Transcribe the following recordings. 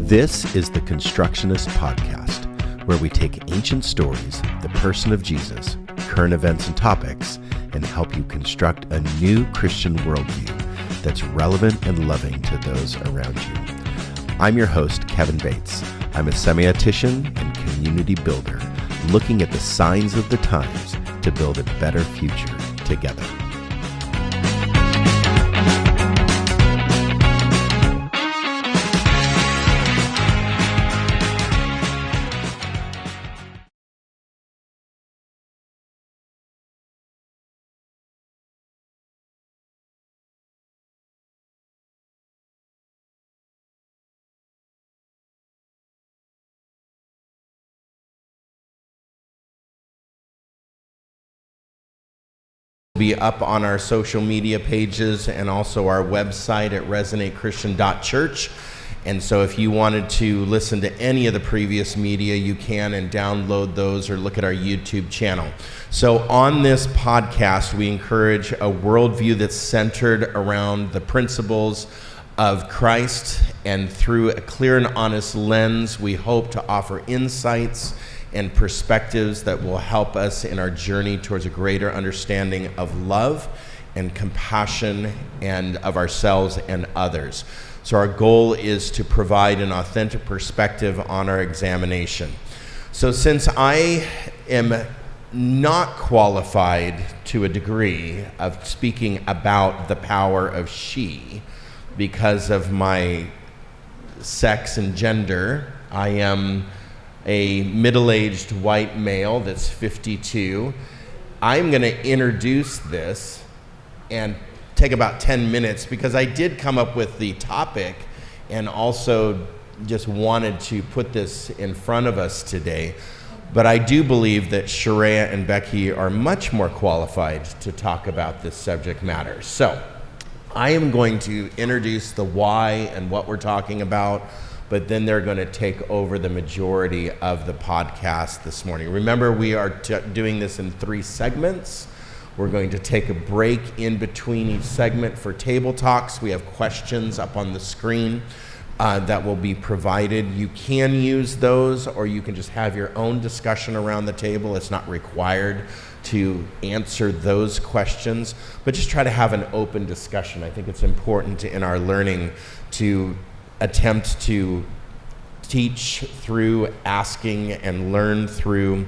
This is the Constructionist podcast, where we take ancient stories, the person of Jesus, current events and topics, and help you construct a new Christian worldview that's relevant and loving to those around you. I'm your host, Kevin Bates. I'm a semiotician and community builder, looking at the signs of the times to build a better future together. Be up on our social media pages and also our website at resonatechristian.church. And so if you wanted to listen to any of the previous media, you can, and download those or look at our YouTube channel. So on this podcast, we encourage a worldview that's centered around the principles of Christ, and through a clear and honest lens, we hope to offer insights and perspectives that will help us in our journey towards a greater understanding of love and compassion and of ourselves and others. So our goal is to provide an authentic perspective on our examination. So since I am not qualified to a degree of speaking about the power of she because of my sex and gender, I am a middle-aged white male that's 52. I'm going to introduce this and take about 10 minutes because I did come up with the topic and also just wanted to put this in front of us today. But I do believe that Sharia and Becky are much more qualified to talk about this subject matter. So I am going to introduce the why and what we're talking about, but then they're going to take over the majority of the podcast this morning. Remember, we are doing this in 3 segments. We're going to take a break in between each segment for table talks. We have questions up on the screen that will be provided. You can use those, or you can just have your own discussion around the table. It's not required to answer those questions, but just try to have an open discussion. I think it's important in our learning to attempt to teach through asking and learn through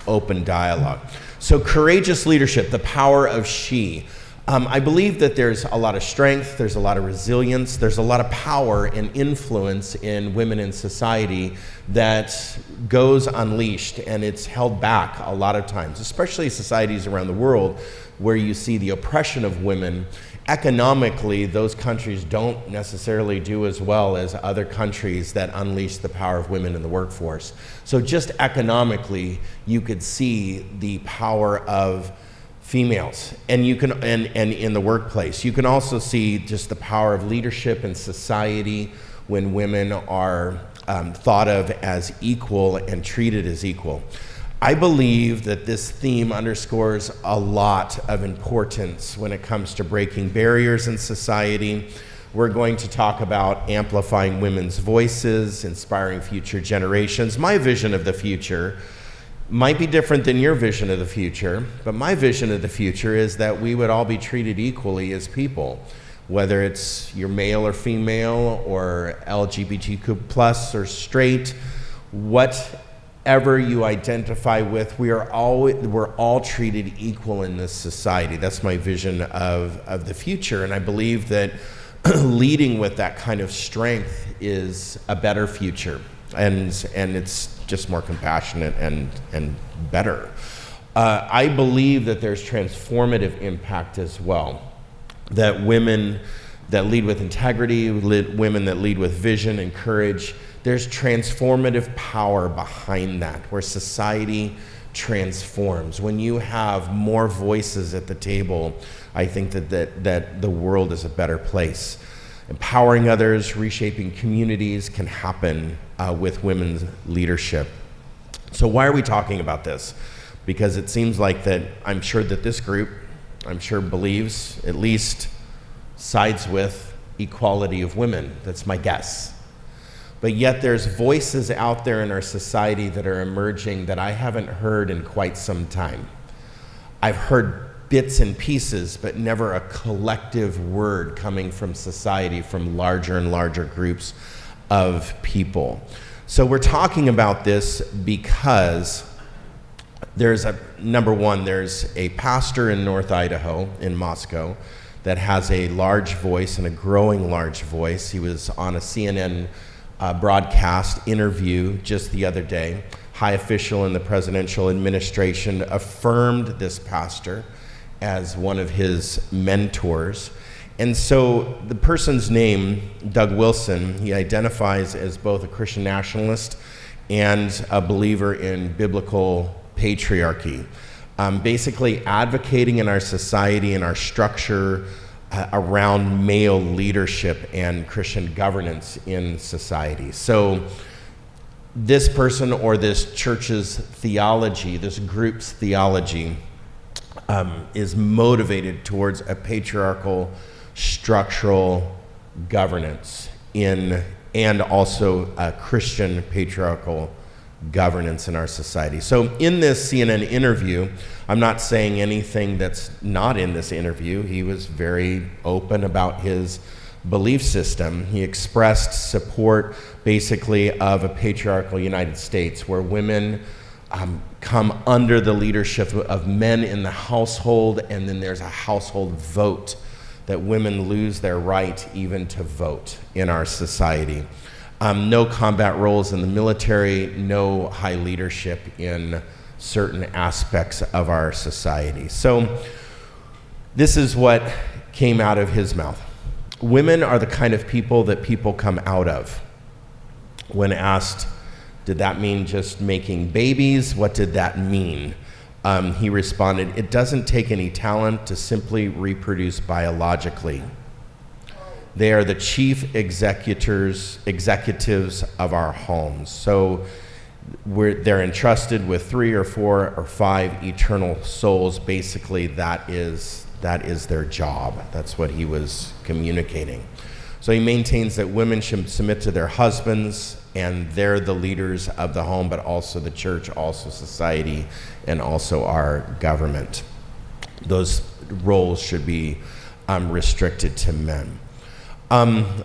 open dialogue. So courageous leadership, the power of she. I believe that there's a lot of strength, there's a lot of resilience, there's a lot of power and influence in women in society that goes unleashed, and it's held back a lot of times, especially societies around the world where you see the oppression of women. Economically, those countries don't necessarily do as well as other countries that unleash the power of women in the workforce. So just economically, you could see the power of females, and you can and in the workplace. You can also see just the power of leadership in society when women are thought of as equal and treated as equal. I believe that this theme underscores a lot of importance when it comes to breaking barriers in society. We're going to talk about amplifying women's voices, inspiring future generations. My vision of the future might be different than your vision of the future, but my vision of the future is that we would all be treated equally as people, whether it's you're male or female or LGBTQ plus or straight, whatever you identify with, we're all treated equal in this society. That's my vision of the future, and I believe that leading with that kind of strength is a better future, and it's just more compassionate and better. I believe that there's transformative impact as well, that women that lead with integrity, women that lead with vision and courage, there's transformative power behind that, where society transforms. When you have more voices at the table, I think that the world is a better place. Empowering others, reshaping communities can happen with women's leadership. So why are we talking about this? Because it seems like that I'm sure that this group, believes, at least sides with equality of women. That's my guess. But yet there's voices out there in our society that are emerging that I haven't heard in quite some time. I've heard bits and pieces, but never a collective word coming from society, from larger and larger groups of people. So we're talking about this because there's a pastor in North Idaho, in Moscow, that has a large voice and a growing large voice. He was on a CNN broadcast interview just the other day. High official in the presidential administration affirmed this pastor as one of his mentors. And so the person's name, Doug Wilson, he identifies as both a Christian nationalist and a believer in biblical patriarchy, basically advocating in our society and our structure around male leadership and Christian governance in society. So this person or this church's theology, this group's theology, is motivated towards a patriarchal structural governance and also a Christian patriarchal governance in our society. So in this CNN interview, I'm not saying anything that's not in this interview. He was very open about his belief system. He expressed support basically of a patriarchal United States where women come under the leadership of men in the household, and then there's a household vote, that women lose their right even to vote in our society. No combat roles in the military, no high leadership in certain aspects of our society. So this is what came out of his mouth. Women are the kind of people that people come out of. When asked, did that mean just making babies? What did that mean? He responded, it doesn't take any talent to simply reproduce biologically. They are the chief executives of our homes. So they're entrusted with 3 or 4 or 5 eternal souls. Basically, that is their job. That's what he was communicating. So he maintains that women should submit to their husbands, and they're the leaders of the home, but also the church, also society, and also our government. Those roles should be restricted to men.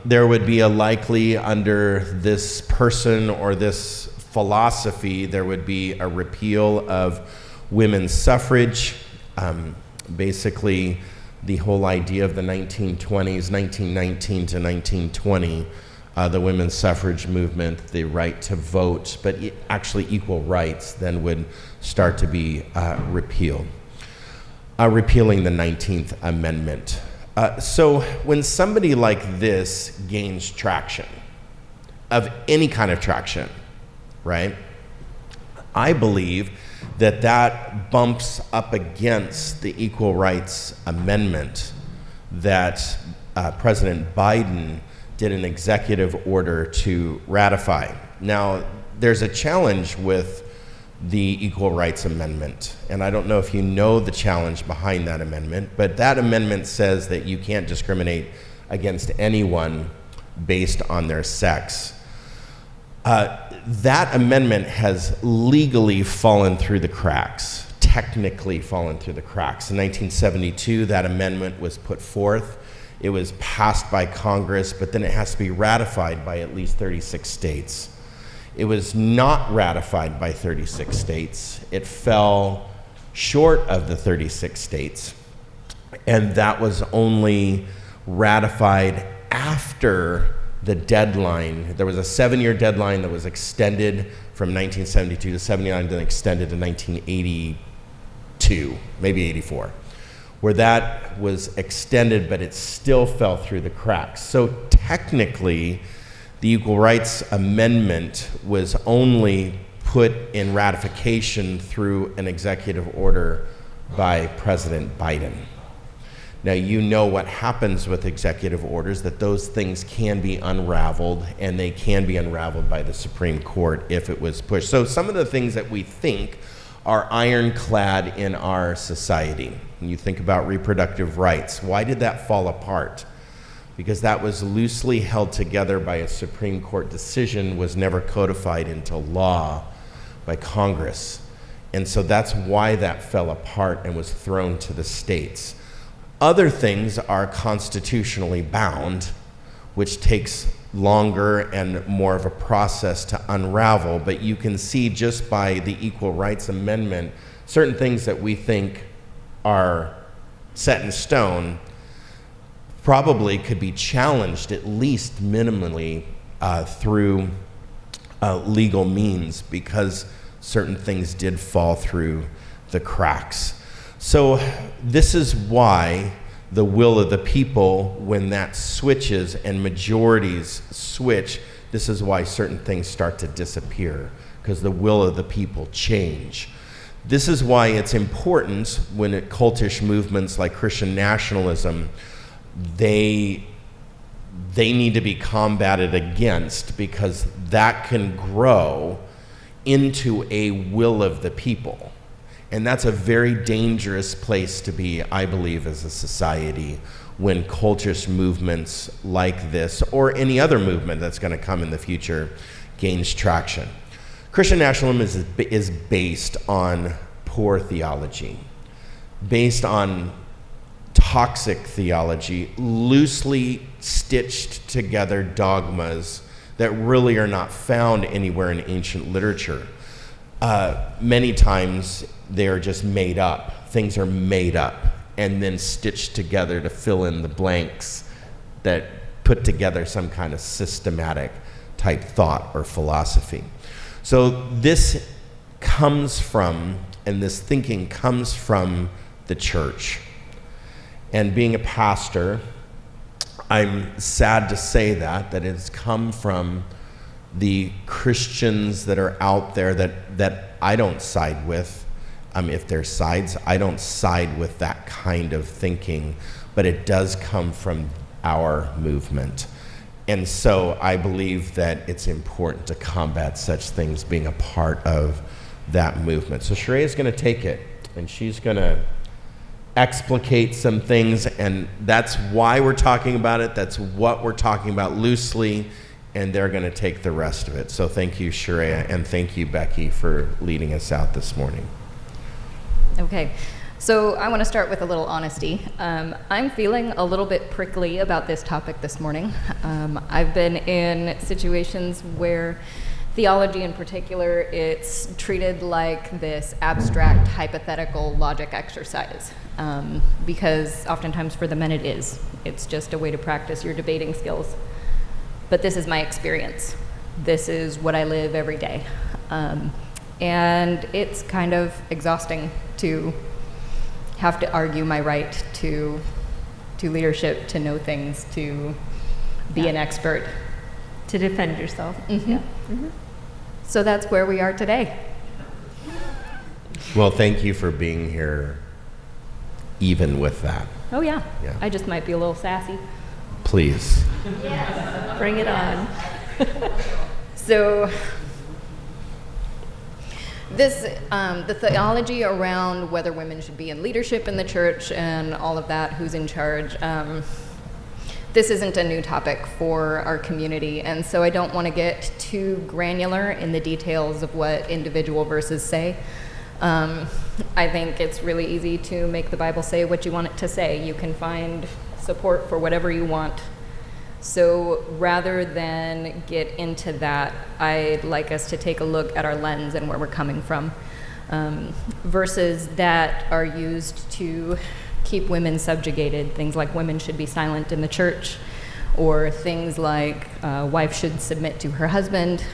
There would be under this person or this philosophy, there would be a repeal of women's suffrage. Basically, the whole idea of the 1920s, 1919 to 1920, the women's suffrage movement, the right to vote, but actually equal rights then would start to be repealed. Repealing the 19th Amendment. So when somebody like this gains traction, of any kind of traction, right, I believe that bumps up against the Equal Rights Amendment that President Biden did an executive order to ratify. Now, there's a challenge with the Equal Rights Amendment, and I don't know if you know the challenge behind that amendment, but that amendment says that you can't discriminate against anyone based on their sex. That amendment has legally fallen through the cracks, technically fallen through the cracks. In 1972, that amendment was put forth. It was passed by Congress, but then it has to be ratified by at least 36 states. It was not ratified by 36 states. It fell short of the 36 states, and that was only ratified after the deadline. There was a 7-year deadline that was extended from 1972 to 79, then extended to 1982, maybe 84, where that was extended, but it still fell through the cracks. So technically, the Equal Rights Amendment was only put in ratification through an executive order by President Biden. Now, you know what happens with executive orders, that those things can be unraveled, and they can be unraveled by the Supreme Court if it was pushed. So some of the things that we think are ironclad in our society, when you think about reproductive rights, why did that fall apart? because that was loosely held together by a Supreme Court decision, was never codified into law by Congress. And so that's why that fell apart and was thrown to the states. Other things are constitutionally bound, which takes longer and more of a process to unravel, but you can see just by the Equal Rights Amendment, certain things that we think are set in stone probably could be challenged, at least minimally, through legal means, because certain things did fall through the cracks. So this is why the will of the people, when that switches and majorities switch, this is why certain things start to disappear, because the will of the people change. This is why it's important when cultish movements like Christian nationalism, they need to be combated against, because that can grow into a will of the people. And that's a very dangerous place to be, I believe, as a society, when cultish movements like this, or any other movement that's going to come in the future, gains traction. Christian nationalism is based on poor theology, based on toxic theology, loosely stitched together dogmas that really are not found anywhere in ancient literature. Many times they're just made up. Things are made up and then stitched together to fill in the blanks that put together some kind of systematic type thought or philosophy. So this comes from, and this thinking comes from the church. And being a pastor, I'm sad to say that it's come from the Christians that are out there that I don't side with. If there's sides, I don't side with that kind of thinking, but it does come from our movement. And so I believe that it's important to combat such things being a part of that movement. So Sheree is going to take it, and she's going to explicate some things, and that's why we're talking about it. That's what we're talking about loosely, and they're going to take the rest of it. So thank you, Sheree, and thank you, Becky, for leading us out this morning. Okay, so I want to start with a little honesty. I'm feeling a little bit prickly about this topic this morning. I've been in situations where theology in particular, it's treated like this abstract, hypothetical logic exercise, because oftentimes for the men it is. It's just a way to practice your debating skills. But this is my experience. This is what I live every day. And it's kind of exhausting to have to argue my right to leadership, to know things, to be an expert. To defend yourself. Mm-hmm. Yeah. Mm-hmm. So that's where we are today. Well, thank you for being here, even with that. Oh, yeah. Yeah. I just might be a little sassy. Please. Yes. Bring it on. So the theology around whether women should be in leadership in the church and all of that, who's in charge, this isn't a new topic for our community, and so I don't want to get too granular in the details of what individual verses say. I think it's really easy to make the Bible say what you want it to say. You can find support for whatever you want. So rather than get into that, I'd like us to take a look at our lens and where we're coming from. Verses that are used to keep women subjugated, things like women should be silent in the church, or things like wife should submit to her husband.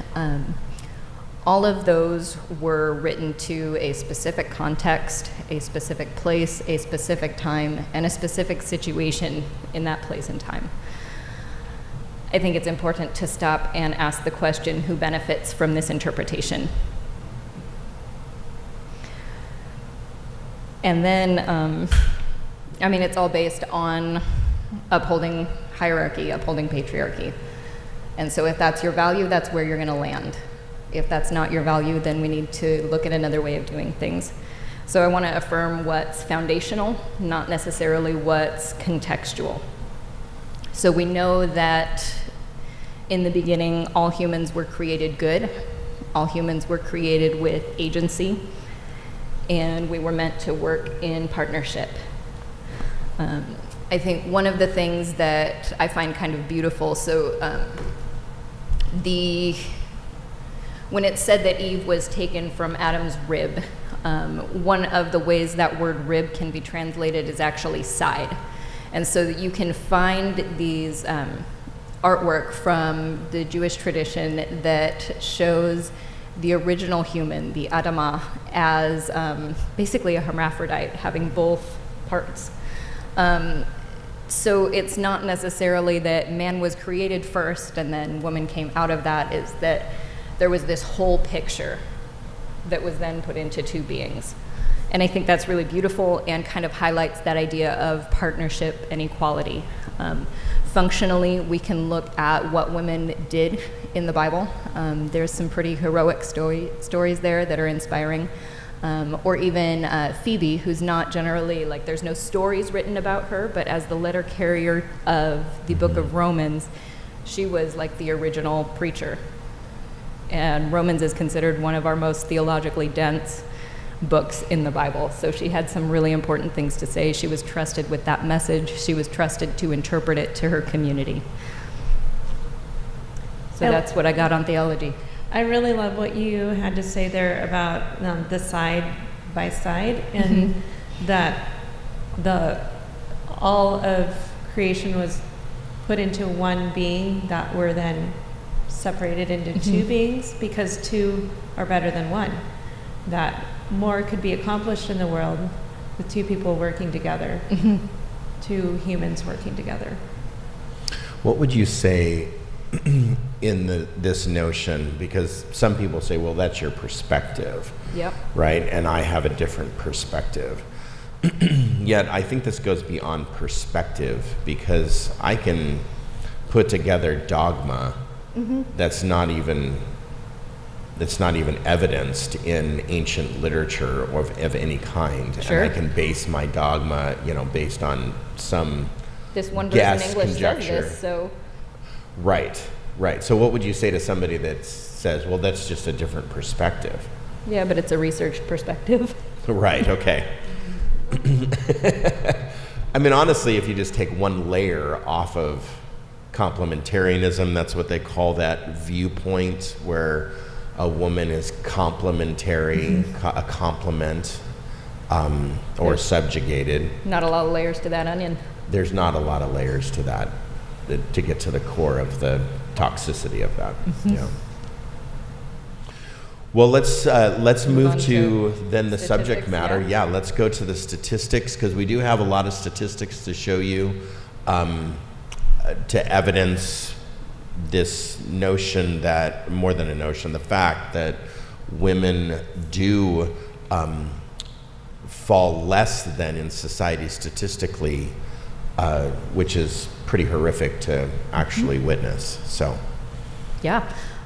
All of those were written to a specific context, a specific place, a specific time, and a specific situation in that place and time. I think it's important to stop and ask the question, who benefits from this interpretation? And then, it's all based on upholding hierarchy, upholding patriarchy. And so if that's your value, that's where you're going to land. If that's not your value, then we need to look at another way of doing things. So I want to affirm what's foundational, not necessarily what's contextual. So we know that in the beginning, all humans were created good. All humans were created with agency, and we were meant to work in partnership. I think one of the things that I find kind of beautiful, when it said that Eve was taken from Adam's rib, one of the ways that word rib can be translated is actually side. And so you can find these artwork from the Jewish tradition that shows the original human, the Adamah, as basically a hermaphrodite, having both parts. So it's not necessarily that man was created first and then woman came out of that, is that there was this whole picture that was then put into two beings. And I think that's really beautiful and kind of highlights that idea of partnership and equality. Functionally, we can look at what women did in the Bible. There's some pretty heroic stories there that are inspiring. Or even Phoebe, who's not generally, like, there's no stories written about her, but as the letter carrier of the book of Romans, she was like the original preacher. And Romans is considered one of our most theologically dense books in the Bible. So she had some really important things to say. She was trusted with that message. She was trusted to interpret it to her community. So that's what I got on theology. I really love what you had to say there about the side by side, and that all of creation was put into one being that were then separated into two beings, because two are better than one. That more could be accomplished in the world with two people working together, two humans working together. What would you say in this notion, because some people say, well, that's your perspective, Yep. right? And I have a different perspective. Yet I think this goes beyond perspective, because I can put together dogma that's not even evidenced in ancient literature or of any kind. Sure. And I can base my dogma, based on some This one person guess, in English conjecture. says this, so Right. So what would you say to somebody that says, well, that's just a different perspective? yeah, but it's a researched perspective. Right, okay. I mean, honestly, if you just take one layer off of complementarianism, that's what they call that viewpoint, where a woman is complementary, a complement, or subjugated. Not a lot of layers to that onion. There's not a lot of layers to that to get to the core of the toxicity of that. Yeah. Well, let's move to then the subject statistics, matter. yeah. Let's go to the statistics, because we do have a lot of statistics to show you to evidence this notion that, more than a notion, the fact that women do fall less than in society statistically, which is pretty horrific to actually witness. So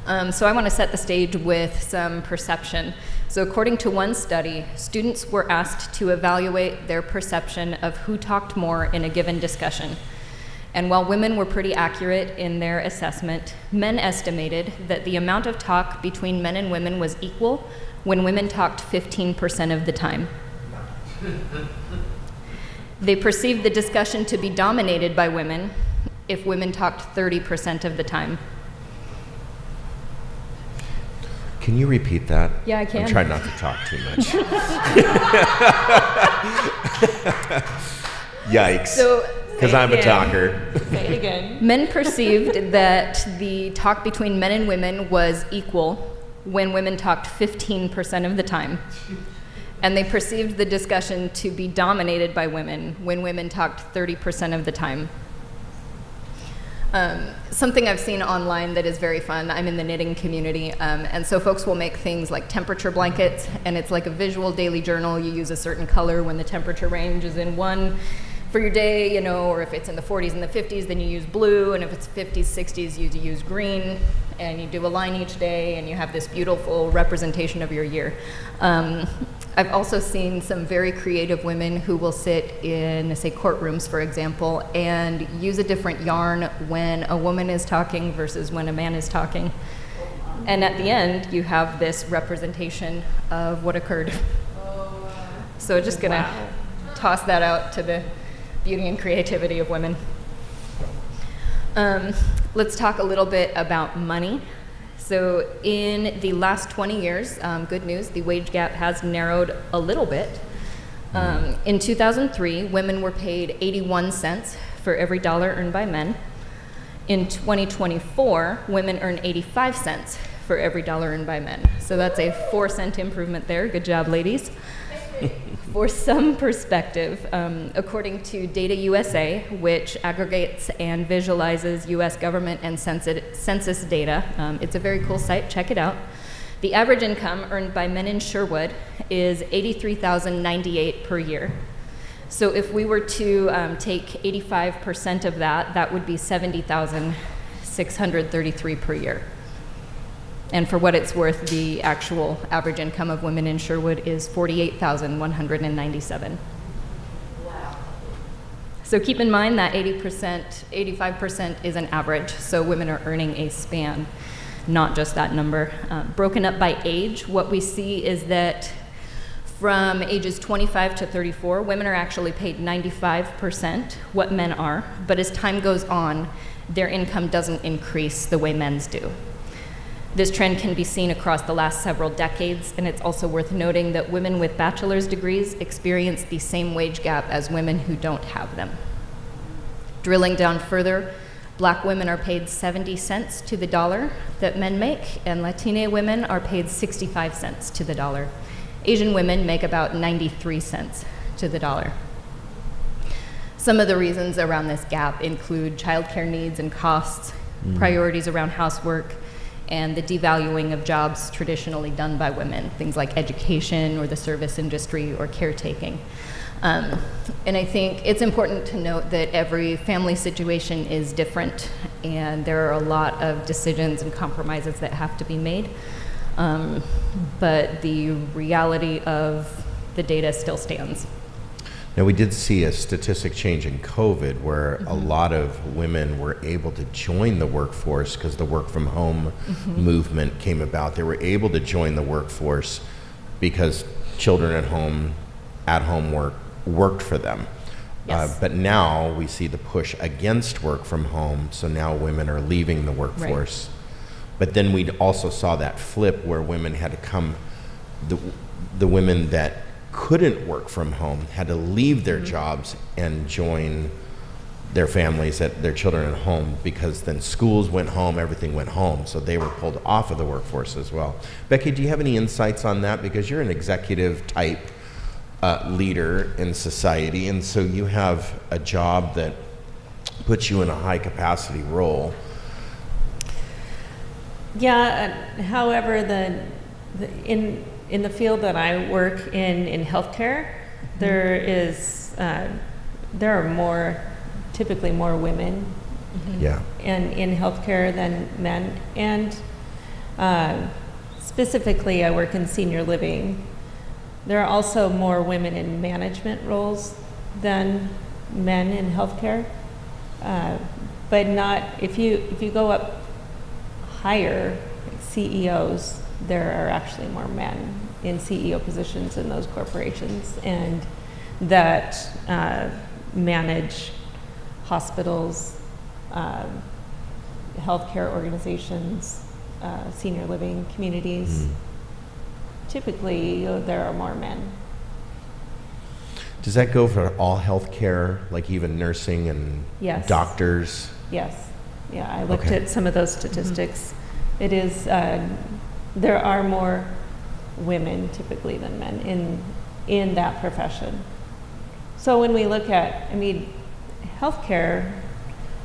So I want to set the stage with some perception. So according to one study, students were asked to evaluate their perception of who talked more in a given discussion. And while women were pretty accurate in their assessment, men estimated that the amount of talk between men and women was equal when women talked 15% of the time. They perceived the discussion to be dominated by women if women talked 30% of the time. can you repeat that? Yeah, I can. I'm trying not to talk too much. Yikes. Because I'm a talker. Say it again. Men perceived that the talk between men and women was equal when women talked 15% of the time. And they perceived the discussion to be dominated by women when women talked 30% of the time. Something I've seen online that is very fun, I'm in the knitting community, and so folks will make things like temperature blankets, and it's like a visual daily journal. You use a certain color when the temperature range is in one for your day, or if it's in the 40s and the 50s, then you use blue, and if it's 50s, 60s, you use green, and you do a line each day, and you have this beautiful representation of your year. I've also seen some very creative women who will sit in, say, courtrooms, for example, and use a different yarn when a woman is talking versus when a man is talking. And at the end, you have this representation of what occurred. So just gonna toss that out to the beauty and creativity of women. Let's talk a little bit about money. So in the last 20 years, good news, the wage gap has narrowed a little bit. In 2003, women were paid 81 cents for every dollar earned by men. In 2024, women earn 85 cents for every dollar earned by men. So that's a 4-cent improvement there. Good job, ladies. For some perspective, according to Data USA, which aggregates and visualizes US government and census data, it's a very cool site, check it out. The average income earned by men in Sherwood is $83,098 per year. So if we were to take 85% of that, that would be $70,633 per year. And for what it's worth, the actual average income of women in Sherwood is $48,197. Wow. So keep in mind that 85% is an average, so women are earning a span, not just that number. Broken up by age, what we see is that from ages 25 to 34, women are actually paid 95% what men are, but as time goes on, their income doesn't increase the way men's do. This trend can be seen across the last several decades, and it's also worth noting that women with bachelor's degrees experience the same wage gap as women who don't have them. Drilling down further, Black women are paid 70 cents to the dollar that men make, and Latina women are paid 65 cents to the dollar. Asian women make about 93 cents to the dollar. Some of the reasons around this gap include childcare needs and costs, priorities around housework, and the devaluing of jobs traditionally done by women, things like education or the service industry or caretaking. And I think it's important to note that every family situation is different, and there are a lot of decisions and compromises that have to be made. But the reality of the data still stands. Now, we did see a statistic change in COVID where a lot of women were able to join the workforce because the work from home movement came about. They were able to join the workforce because children at home work worked for them. Yes. But now we see the push against work from home, so now women are leaving the workforce. Right. But then we also saw that flip where women had to come, the women that couldn't work from home had to leave their jobs and join their families, their children at home, because then schools went home, everything went home, so they were pulled off of the workforce as well. Becky, do you have any insights on that? Because you're an executive type leader in society, and so you have a job that puts you in a high capacity role. Yeah, however, in the field that I work in healthcare, there are typically more women in healthcare than men. And specifically, I work in senior living. There are also more women in management roles than men in healthcare. But not, if you go up higher, like CEOs, there are actually more men in CEO positions in those corporations, and that manage hospitals, healthcare organizations, senior living communities. Typically, there are more men. Does that go for all healthcare, like even nursing and doctors? Yes. Yeah, I looked at some of those statistics. It is, there are more women typically than men in that profession. So when we look at, healthcare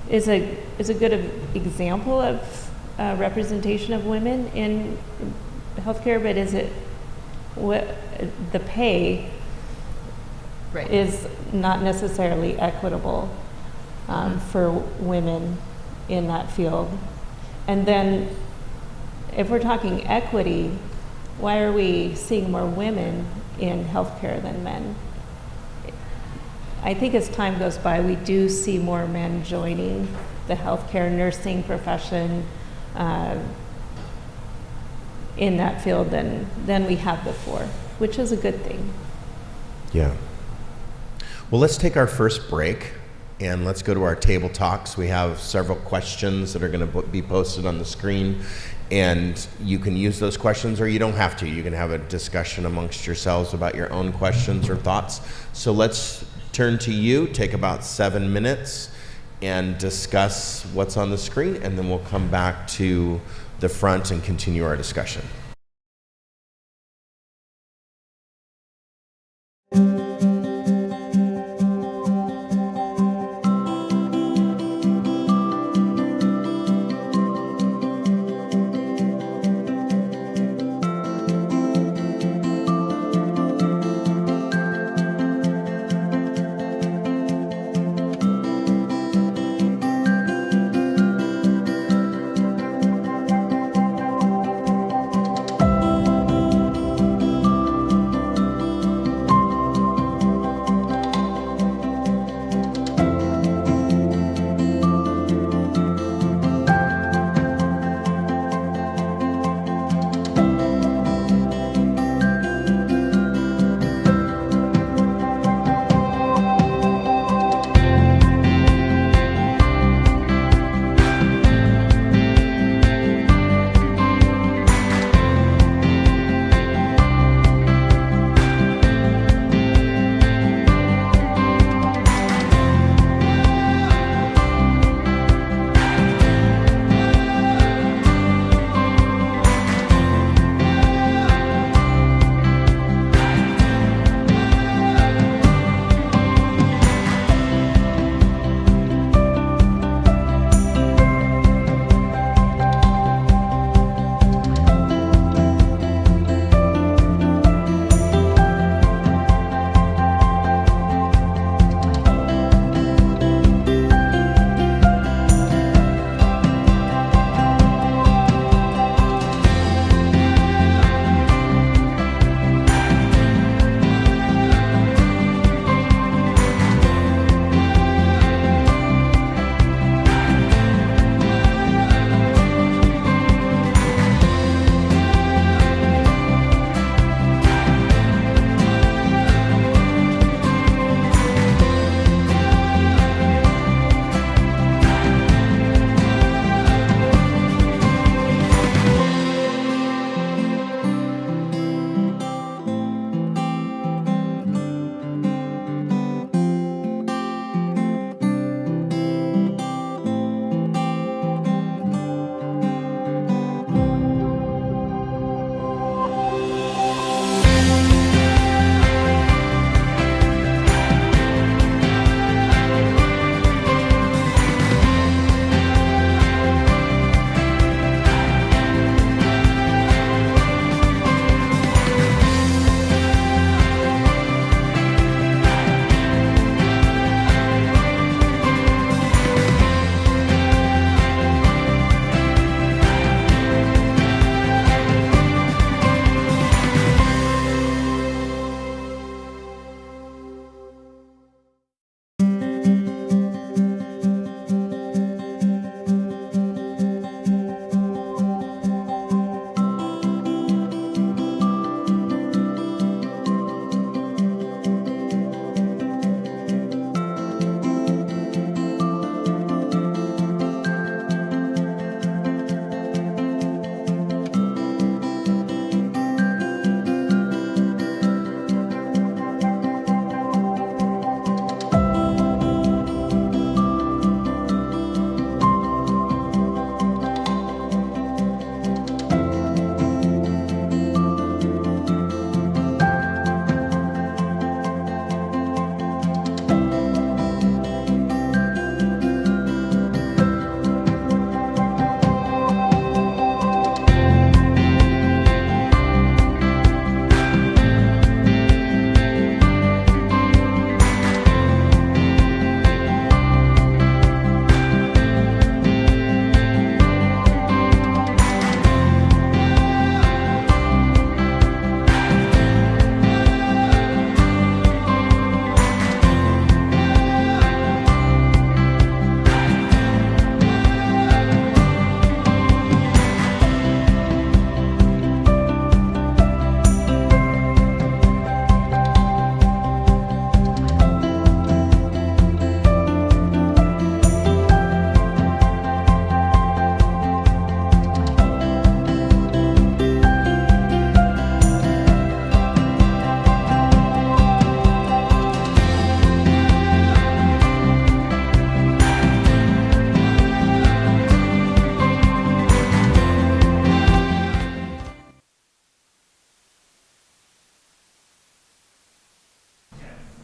is a good example of representation of women in healthcare, but is it what the pay is not necessarily equitable for women in that field. And then if we're talking equity, why are we seeing more women in healthcare than men. I think as time goes by, we do see more men joining the healthcare nursing profession in that field than we have before, which is a good thing. Yeah. Well, let's take our first break and let's go to our table talks. We have several questions that are going to be posted on the screen, and you can use those questions or you don't have to. You can have a discussion amongst yourselves about your own questions or thoughts. So let's turn to you, take about 7 minutes and discuss what's on the screen, and then we'll come back to the front and continue our discussion.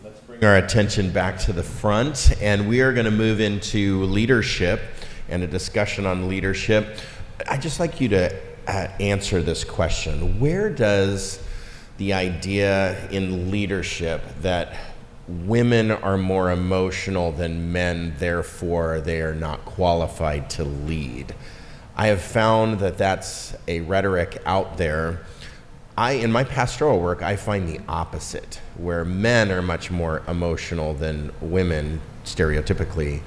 Let's bring our attention back to the front, and we are going to move into leadership and a discussion on leadership. I'd just like you to answer this question. Where does the idea in leadership that women are more emotional than men, therefore they are not qualified to lead? I have found that that's a rhetoric out there. In my pastoral work, I find the opposite, where men are much more emotional than women, stereotypically,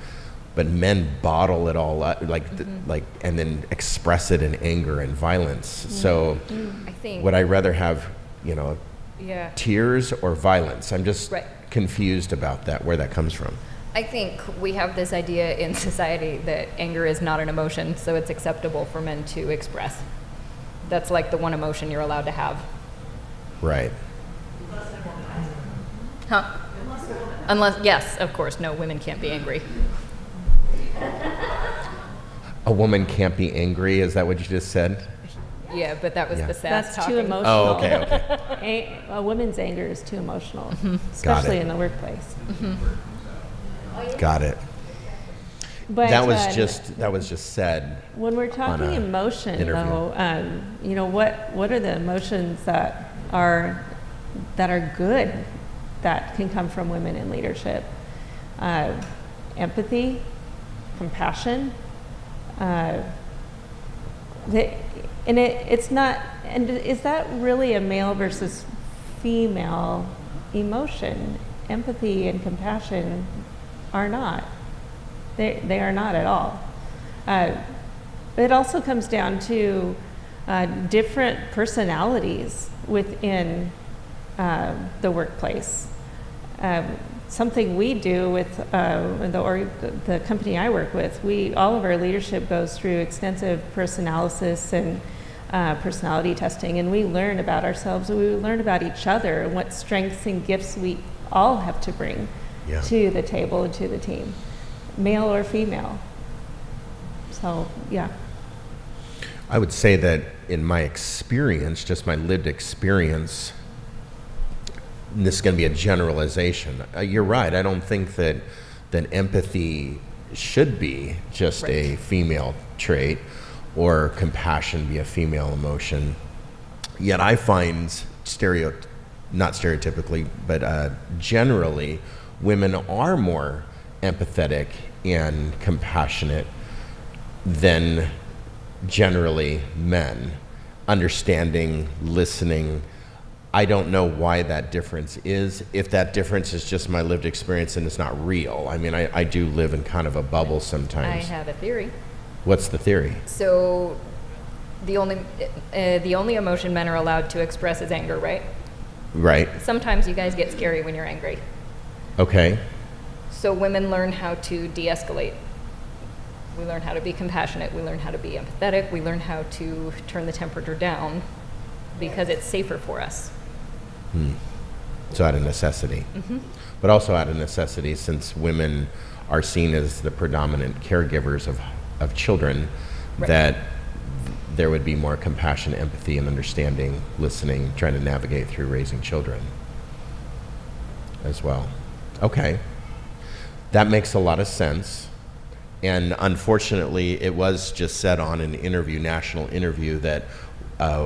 but men bottle it all up, and then express it in anger and violence. So, I think, would I rather have, yeah, tears or violence? I'm just confused about that, where that comes from. I think we have this idea in society that anger is not an emotion, so it's acceptable for men to express. That's like the one emotion you're allowed to have. Right. Huh? Unless, yes, of course, no, women can't be angry. A woman can't be angry, is that what you just said? Yeah, but that was the sass That's talking. too emotional. Oh, okay. A woman's anger is too emotional, especially in the workplace. Got it. But that was just said. When we're talking emotion, though, what are the emotions that are good that can come from women in leadership? Empathy, compassion. It's not. And is that really a male versus female emotion? Empathy and compassion are not. They are not at all. It also comes down to different personalities within the workplace. Something we do with the company I work with, all of our leadership goes through extensive personalysis and personality testing, and we learn about ourselves, and we learn about each other, and what strengths and gifts we all have to bring to the table and to the team, male or female. So, yeah. I would say that in my experience, just my lived experience, and this is going to be a generalization. You're right. I don't think that empathy should be just a female trait, or compassion be a female emotion. Yet I find not stereotypically, but generally, women are more empathetic and compassionate than generally men. Understanding, listening. I don't know why that difference is. If that difference is just my lived experience and it's not real. I mean, I do live in kind of a bubble sometimes. I have a theory. What's the theory? So, the only emotion men are allowed to express is anger, right? Right. Sometimes you guys get scary when you're angry. Okay. So women learn how to de-escalate. We learn how to be compassionate. We learn how to be empathetic. We learn how to turn the temperature down because it's safer for us. So out of necessity. But also out of necessity, since women are seen as the predominant caregivers of children, that there would be more compassion, empathy, and understanding, listening, trying to navigate through raising children as well. Okay. That makes a lot of sense. And unfortunately, it was just said on an interview, national interview, that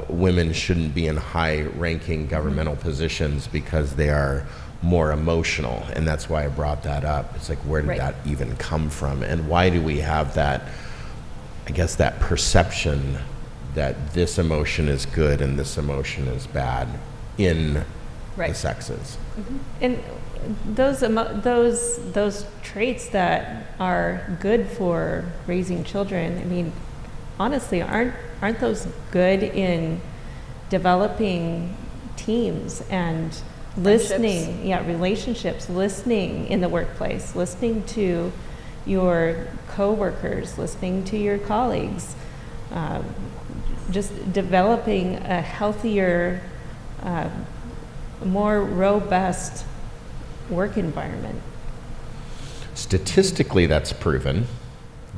women shouldn't be in high-ranking governmental positions because they are more emotional, and that's why I brought that up. It's like, where did that even come from? And why do we have that, I guess, that perception that this emotion is good and this emotion is bad in the sexes? And those traits that are good for raising children, I mean, honestly, aren't those good in developing teams and listening, relationships, listening in the workplace, listening to your coworkers, listening to your colleagues, just developing a healthier, more robust work environment. Statistically, that's proven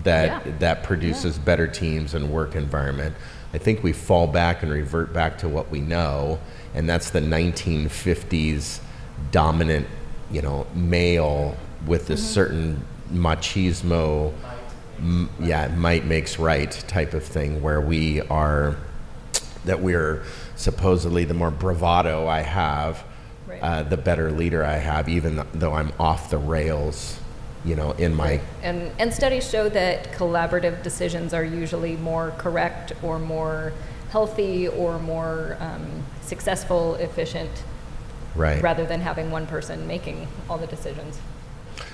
that produces better teams and work environment. I think we fall back and revert back to what we know, and that's the 1950s dominant male with this certain machismo, might makes right type of thing, where we're supposedly the more bravado I have, Right. the better leader I have, even though I'm off the rails, in my... And studies show that collaborative decisions are usually more correct or more healthy or more successful, efficient, Right. rather than having one person making all the decisions.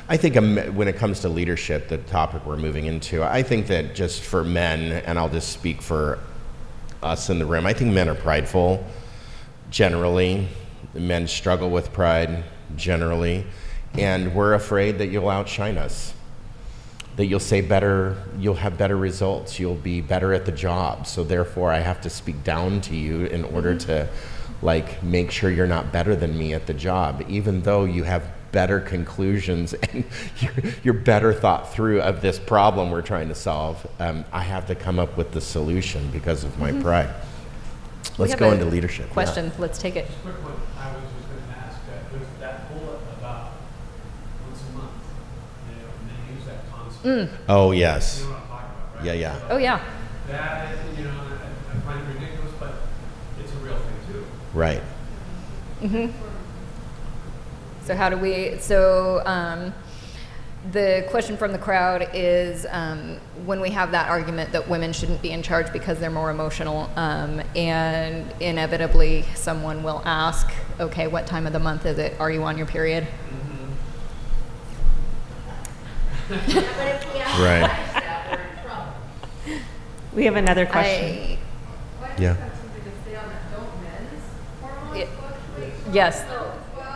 I think when it comes to leadership, the topic we're moving into, I think that just for men, and I'll just speak for us in the room, I think men are prideful generally. Men struggle with pride generally, and we're afraid that you'll outshine us, that you'll say better, you'll have better results, you'll be better at the job, so therefore I have to speak down to you in order to make sure you're not better than me at the job, even though you have better conclusions and you're better thought through of this problem we're trying to solve. I have to come up with the solution because of my pride. Let's go into leadership. Question, Yeah. let's take it. Just a quick one. I was just going to ask, there's that bullet about once a month, and they use that concept. Oh, yes. You know what I'm talking about, right? Yeah. Oh, yeah. That, I find it ridiculous, but it's a real thing too. Right. So how do we, the question from the crowd is, when we have that argument that women shouldn't be in charge because they're more emotional, and inevitably someone will ask, okay, what time of the month is it? Are you on your period? Right. We have another question. Yeah. Yes.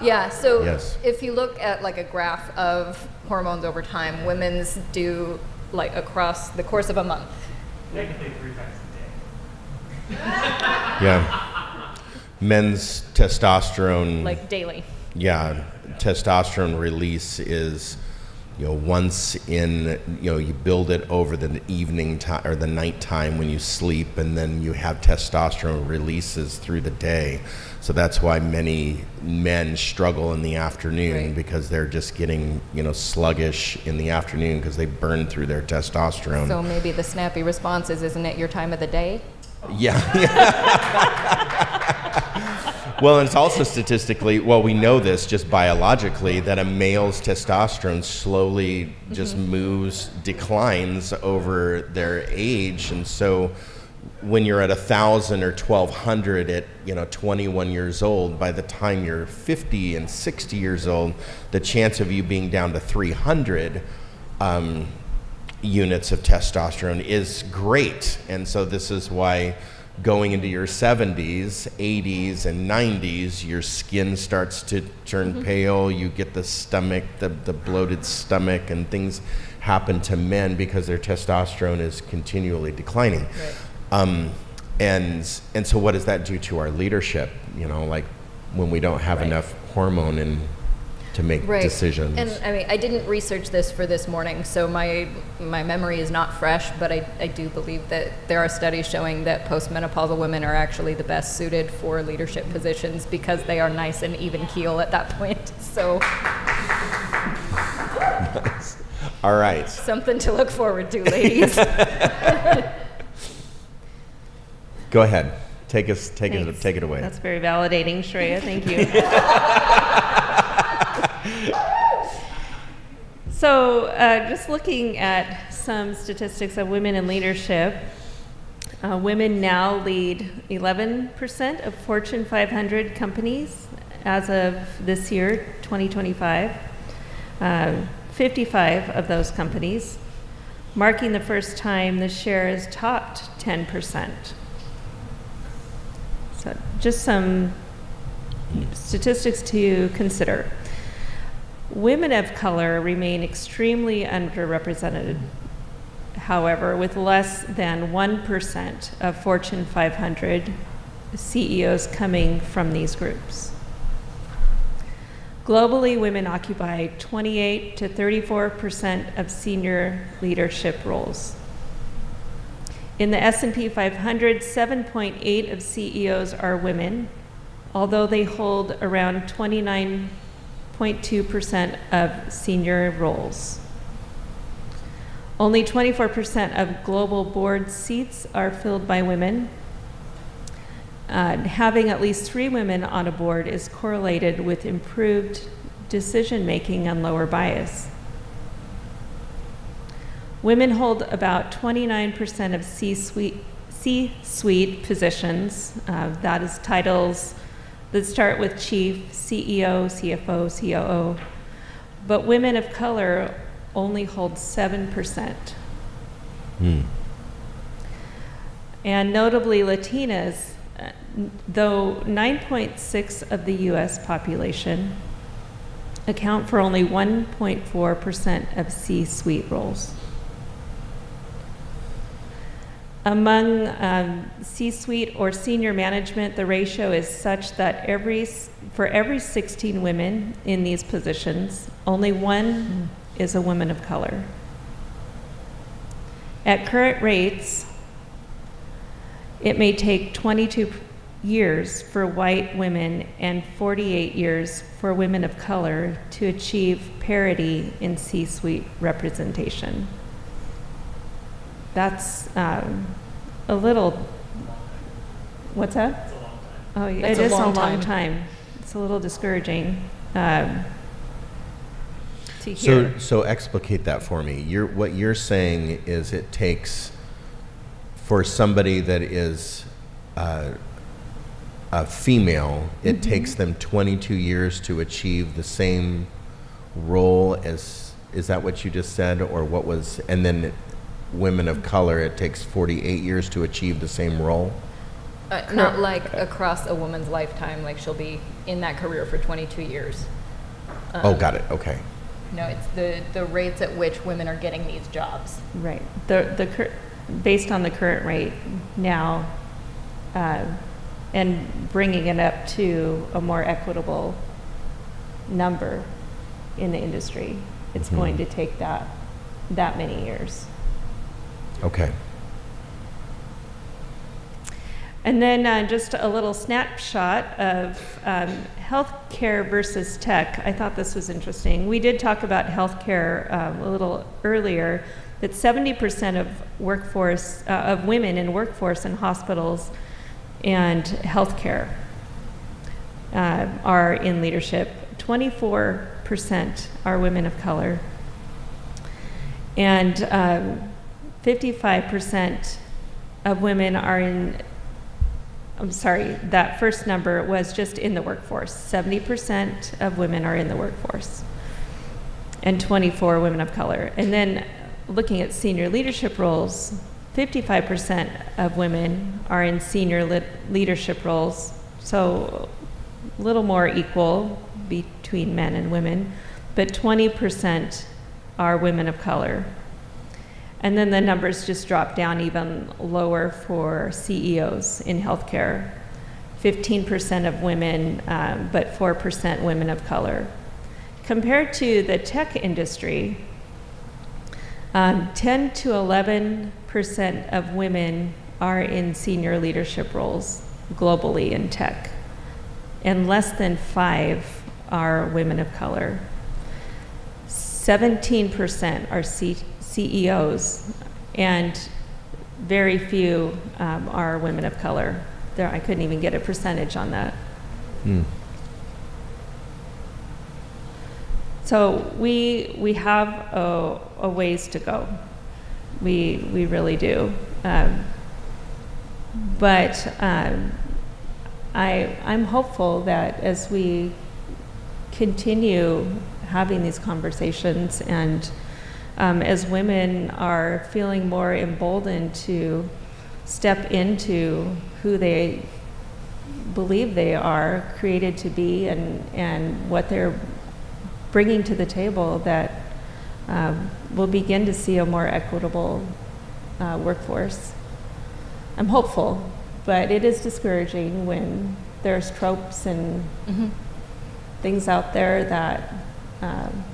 Yeah, so Yes. if you look at a graph of hormones over time, women's do across the course of a month. Technically 3 times a day. Yeah. Men's testosterone. Daily. Yeah. Testosterone release is, once in, you build it over the evening time or the night time when you sleep, and then you have testosterone releases through the day. So that's why many men struggle in the afternoon, Right. because they're just getting, sluggish in the afternoon because they burn through their testosterone. So maybe the snappy response is, isn't it your time of the day? Yeah. Well, and it's also statistically, we know this just biologically, that a male's testosterone slowly just declines over their age. And so when you're at 1,000 or 1,200 at 21 years old, by the time you're 50 and 60 years old, the chance of you being down to 300 units of testosterone is great. And so this is why going into your 70s, 80s, and 90s, your skin starts to turn pale, you get the stomach, the bloated stomach, and things happen to men because their testosterone is continually declining. Right. And so what does that do to our leadership, when we don't have Right. enough hormone to make Right. decisions? And I didn't research this for this morning, so my memory is not fresh, but I do believe that there are studies showing that postmenopausal women are actually the best suited for leadership positions because they are nice and even keel at that point. So All right. something to look forward to, ladies. Go ahead. Take it Thanks. away. That's very validating, Shreya. Thank you. So, just looking at some statistics of women in leadership, women now lead 11% of Fortune 500 companies as of this year, 2025. 55 of those companies, marking the first time the share has topped 10%. So just some statistics to consider. Women of color remain extremely underrepresented, however, with less than 1% of Fortune 500 CEOs coming from these groups. Globally, women occupy 28 to 34% of senior leadership roles. In the S&P 500, 7.8 of CEOs are women, although they hold around 29% 0.2% of senior roles. Only 24% of global board seats are filled by women. Having at least 3 women on a board is correlated with improved decision-making and lower bias. Women hold about 29% of C-suite positions. That is titles that start with chief, CEO, CFO, COO. But women of color only hold 7%. And notably Latinas, though 9.6% of the US population, account for only 1.4% of C-suite roles. Among C-suite or senior management, the ratio is such that for every 16 women in these positions, only 1 is a woman of color. At current rates, it may take 22 years for white women and 48 years for women of color to achieve parity in C-suite representation. That's a little, what's that? It's a long time. Oh, yeah, That's it a is a long long time. time. It's a little discouraging to hear. So explicate that for me. What you're saying is it takes, for somebody that is a female, it takes them 22 years to achieve the same role as, is that what you just said? Or what was, and then women of color, it takes 48 years to achieve the same role? Not like across a woman's lifetime, like she'll be in that career for 22 years. Oh, got it, okay. No, it's the rates at which women are getting these jobs. Right. Based on the current rate now, and bringing it up to a more equitable number in the industry, it's going to take that many years. Okay. And then just a little snapshot of healthcare versus tech. I thought this was interesting. We did talk about healthcare a little earlier, that 70% of women in workforce and hospitals and healthcare are in leadership. 24% are women of color. And 55% of women are in, that first number was just in the workforce. 70% of women are in the workforce, and 24 women of color. And then looking at senior leadership roles, 55% of women are in senior leadership roles, so a little more equal between men and women, but 20% are women of color. And then the numbers just drop down even lower for CEOs in healthcare. 15% of women, but 4% women of color. Compared to the tech industry, 10 to 11% of women are in senior leadership roles globally in tech, and less than 5 are women of color. 17% are CEOs, and very few are women of color. I couldn't even get a percentage on that. So we have a ways to go. We really do. But I'm hopeful that as we continue having these conversations, and as women are feeling more emboldened to step into who they believe they are created to be, and what they're bringing to the table, that we'll begin to see a more equitable workforce. I'm hopeful, but it is discouraging when there's tropes and things out there that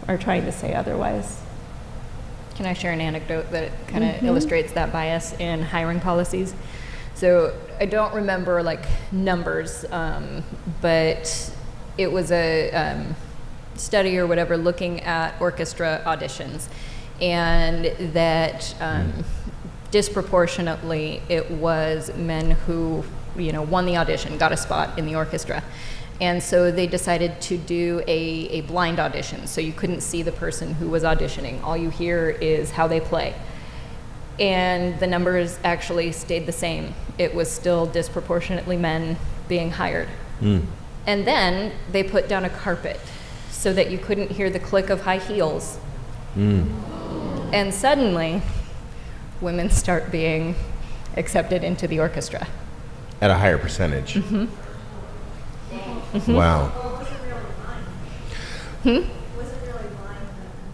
are trying to say otherwise. Can I share an anecdote that kind of illustrates that bias in hiring policies? So I don't remember like numbers, but it was study or whatever looking at orchestra auditions, and that disproportionately it was men who, won the audition, got a spot in the orchestra. And so they decided to do a blind audition, so you couldn't see the person who was auditioning. All you hear is how they play. And the numbers actually stayed the same. It was still disproportionately men being hired. And then they put down a carpet so that you couldn't hear the click of high heels. And suddenly, women start being accepted into the orchestra. At a higher percentage. Wow.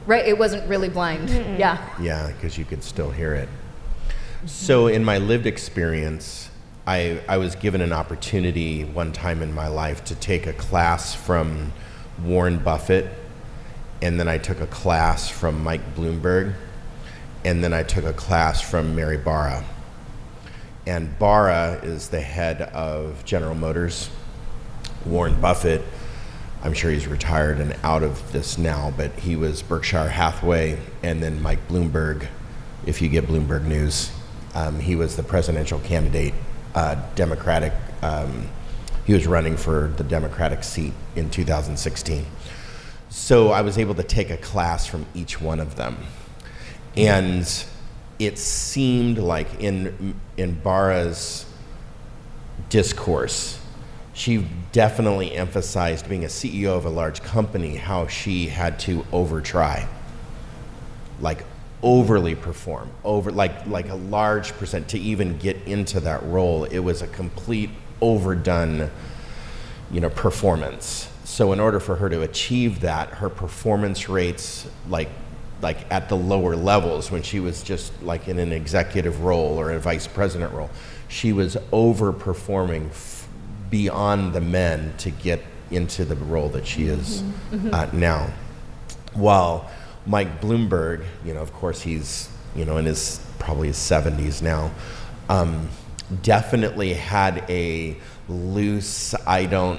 Right, it wasn't really blind. Yeah. Yeah, because you could still hear it. So in my lived experience, I was given an opportunity one time in my life to take a class from Warren Buffett, and then I took a class from Mike Bloomberg, and then I took a class from Mary Barra. And Barra is the head of General Motors. Warren Buffett, I'm sure he's retired and out of this now, but he was Berkshire Hathaway. And then Mike Bloomberg, if you get Bloomberg News, he was the presidential candidate, Democratic. He was running for the Democratic seat in 2016. So I was able to take a class from each one of them. And it seemed like in Barra's discourse, she definitely emphasized, being a CEO of a large company, how she had to over-try, like overly perform, like a large percent to even get into that role. It was a complete overdone, performance. So in order for her to achieve that, her performance rates, like at the lower levels, when she was just like in an executive role or a vice president role, she was overperforming beyond the men to get into the role that she is now. While Mike Bloomberg, of course he's, in his probably his 70s now, definitely had a loose, the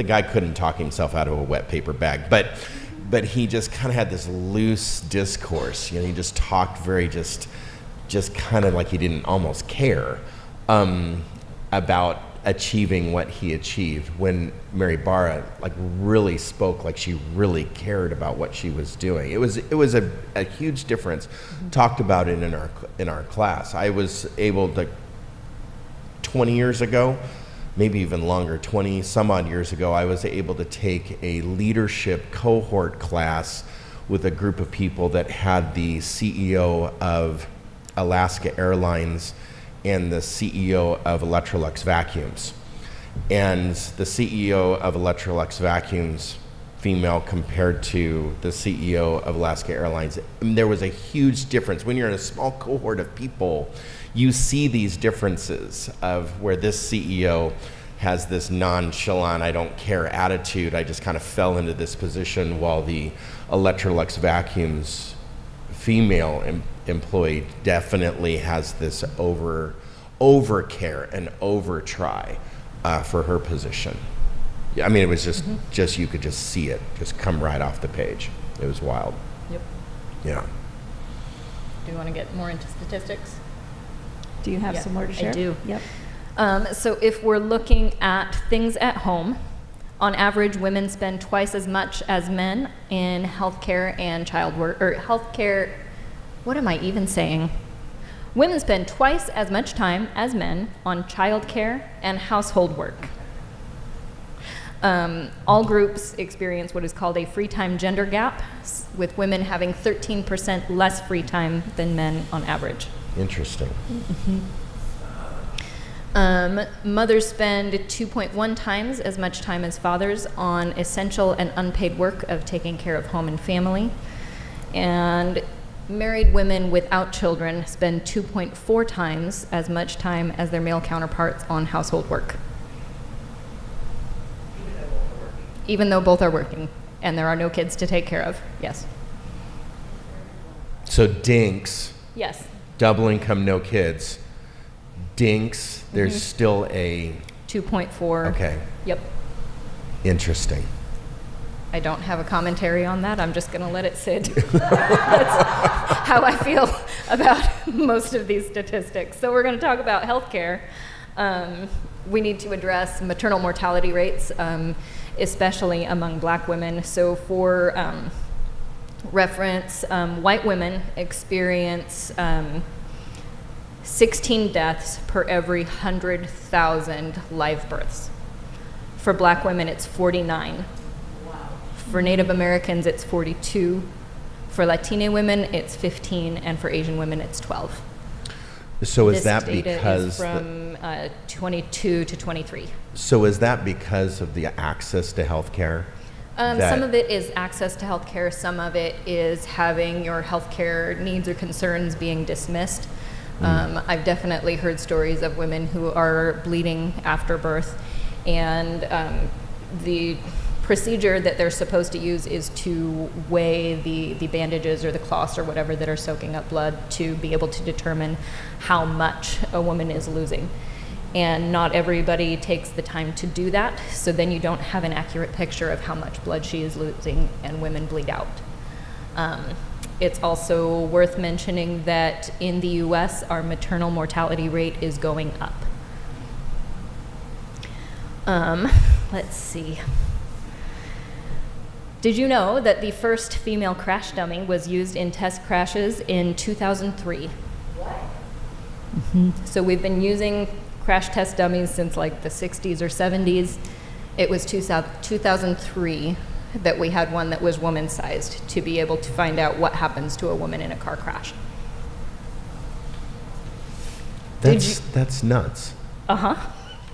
guy couldn't talk himself out of a wet paper bag, but he just kind of had this loose discourse. He just talked very just kind of like he didn't almost care about achieving what he achieved, when Mary Barra really spoke like she really cared about what she was doing. It was a huge difference. Talked about it in our class. I was able to 20 years ago, maybe even longer, 20 some odd years ago, I was able to take a leadership cohort class with a group of people that had the CEO of Alaska Airlines and the CEO of Electrolux Vacuums. And the CEO of Electrolux Vacuums, female, compared to the CEO of Alaska Airlines, there was a huge difference. When you're in a small cohort of people, you see these differences of where this CEO has this nonchalant, I don't care attitude, I just kind of fell into this position, while the Electrolux Vacuums female employee definitely has this over care and over try for her position. I mean, it was just you could just see it just come right off the page. It was wild. Yep. Yeah. Do you want to get more into statistics? Do you have some more to share? I do. Yep. So if we're looking at things at home, on average, women spend twice as much as men in healthcare and child work, or healthcare. What am I even saying? Women spend twice as much time as men on childcare and household work. All groups experience what is called a free time gender gap, with women having 13% less free time than men on average. Interesting. Mothers spend 2.1 times as much time as fathers on essential and unpaid work of taking care of home and family. And married women without children spend 2.4 times as much time as their male counterparts on household work. Even though both are working and there are no kids to take care of. Yes. So dinks, Yes. double income, no kids. Dinks, there's still a 2.4. Okay. Yep. Interesting. I don't have a commentary on that. I'm just going to let it sit. That's how I feel about most of these statistics. So we're going to talk about healthcare. We need to address maternal mortality rates, especially among Black women. So for reference, white women experience 16 deaths per every 100,000 live births. For Black women, it's 49. For Native Americans, it's 42. For Latina women, it's 15, and for Asian women, it's 12. So is This that data because is from 22 to 23. so is that because of the access to healthcare? Some of it is access to healthcare. Some of it is having your healthcare needs or concerns being dismissed. I've definitely heard stories of women who are bleeding after birth, and the procedure that they're supposed to use is to weigh the bandages or the cloths or whatever that are soaking up blood to be able to determine how much a woman is losing. And not everybody takes the time to do that, so then you don't have an accurate picture of how much blood she is losing, and women bleed out. It's also worth mentioning that in the US, our maternal mortality rate is going up. Let's see. Did you know that the first female crash dummy was used in test crashes in 2003? What? So we've been using crash test dummies since like the 60s or 70s. It was 2003 that we had one that was woman-sized to be able to find out what happens to a woman in a car crash. That's nuts.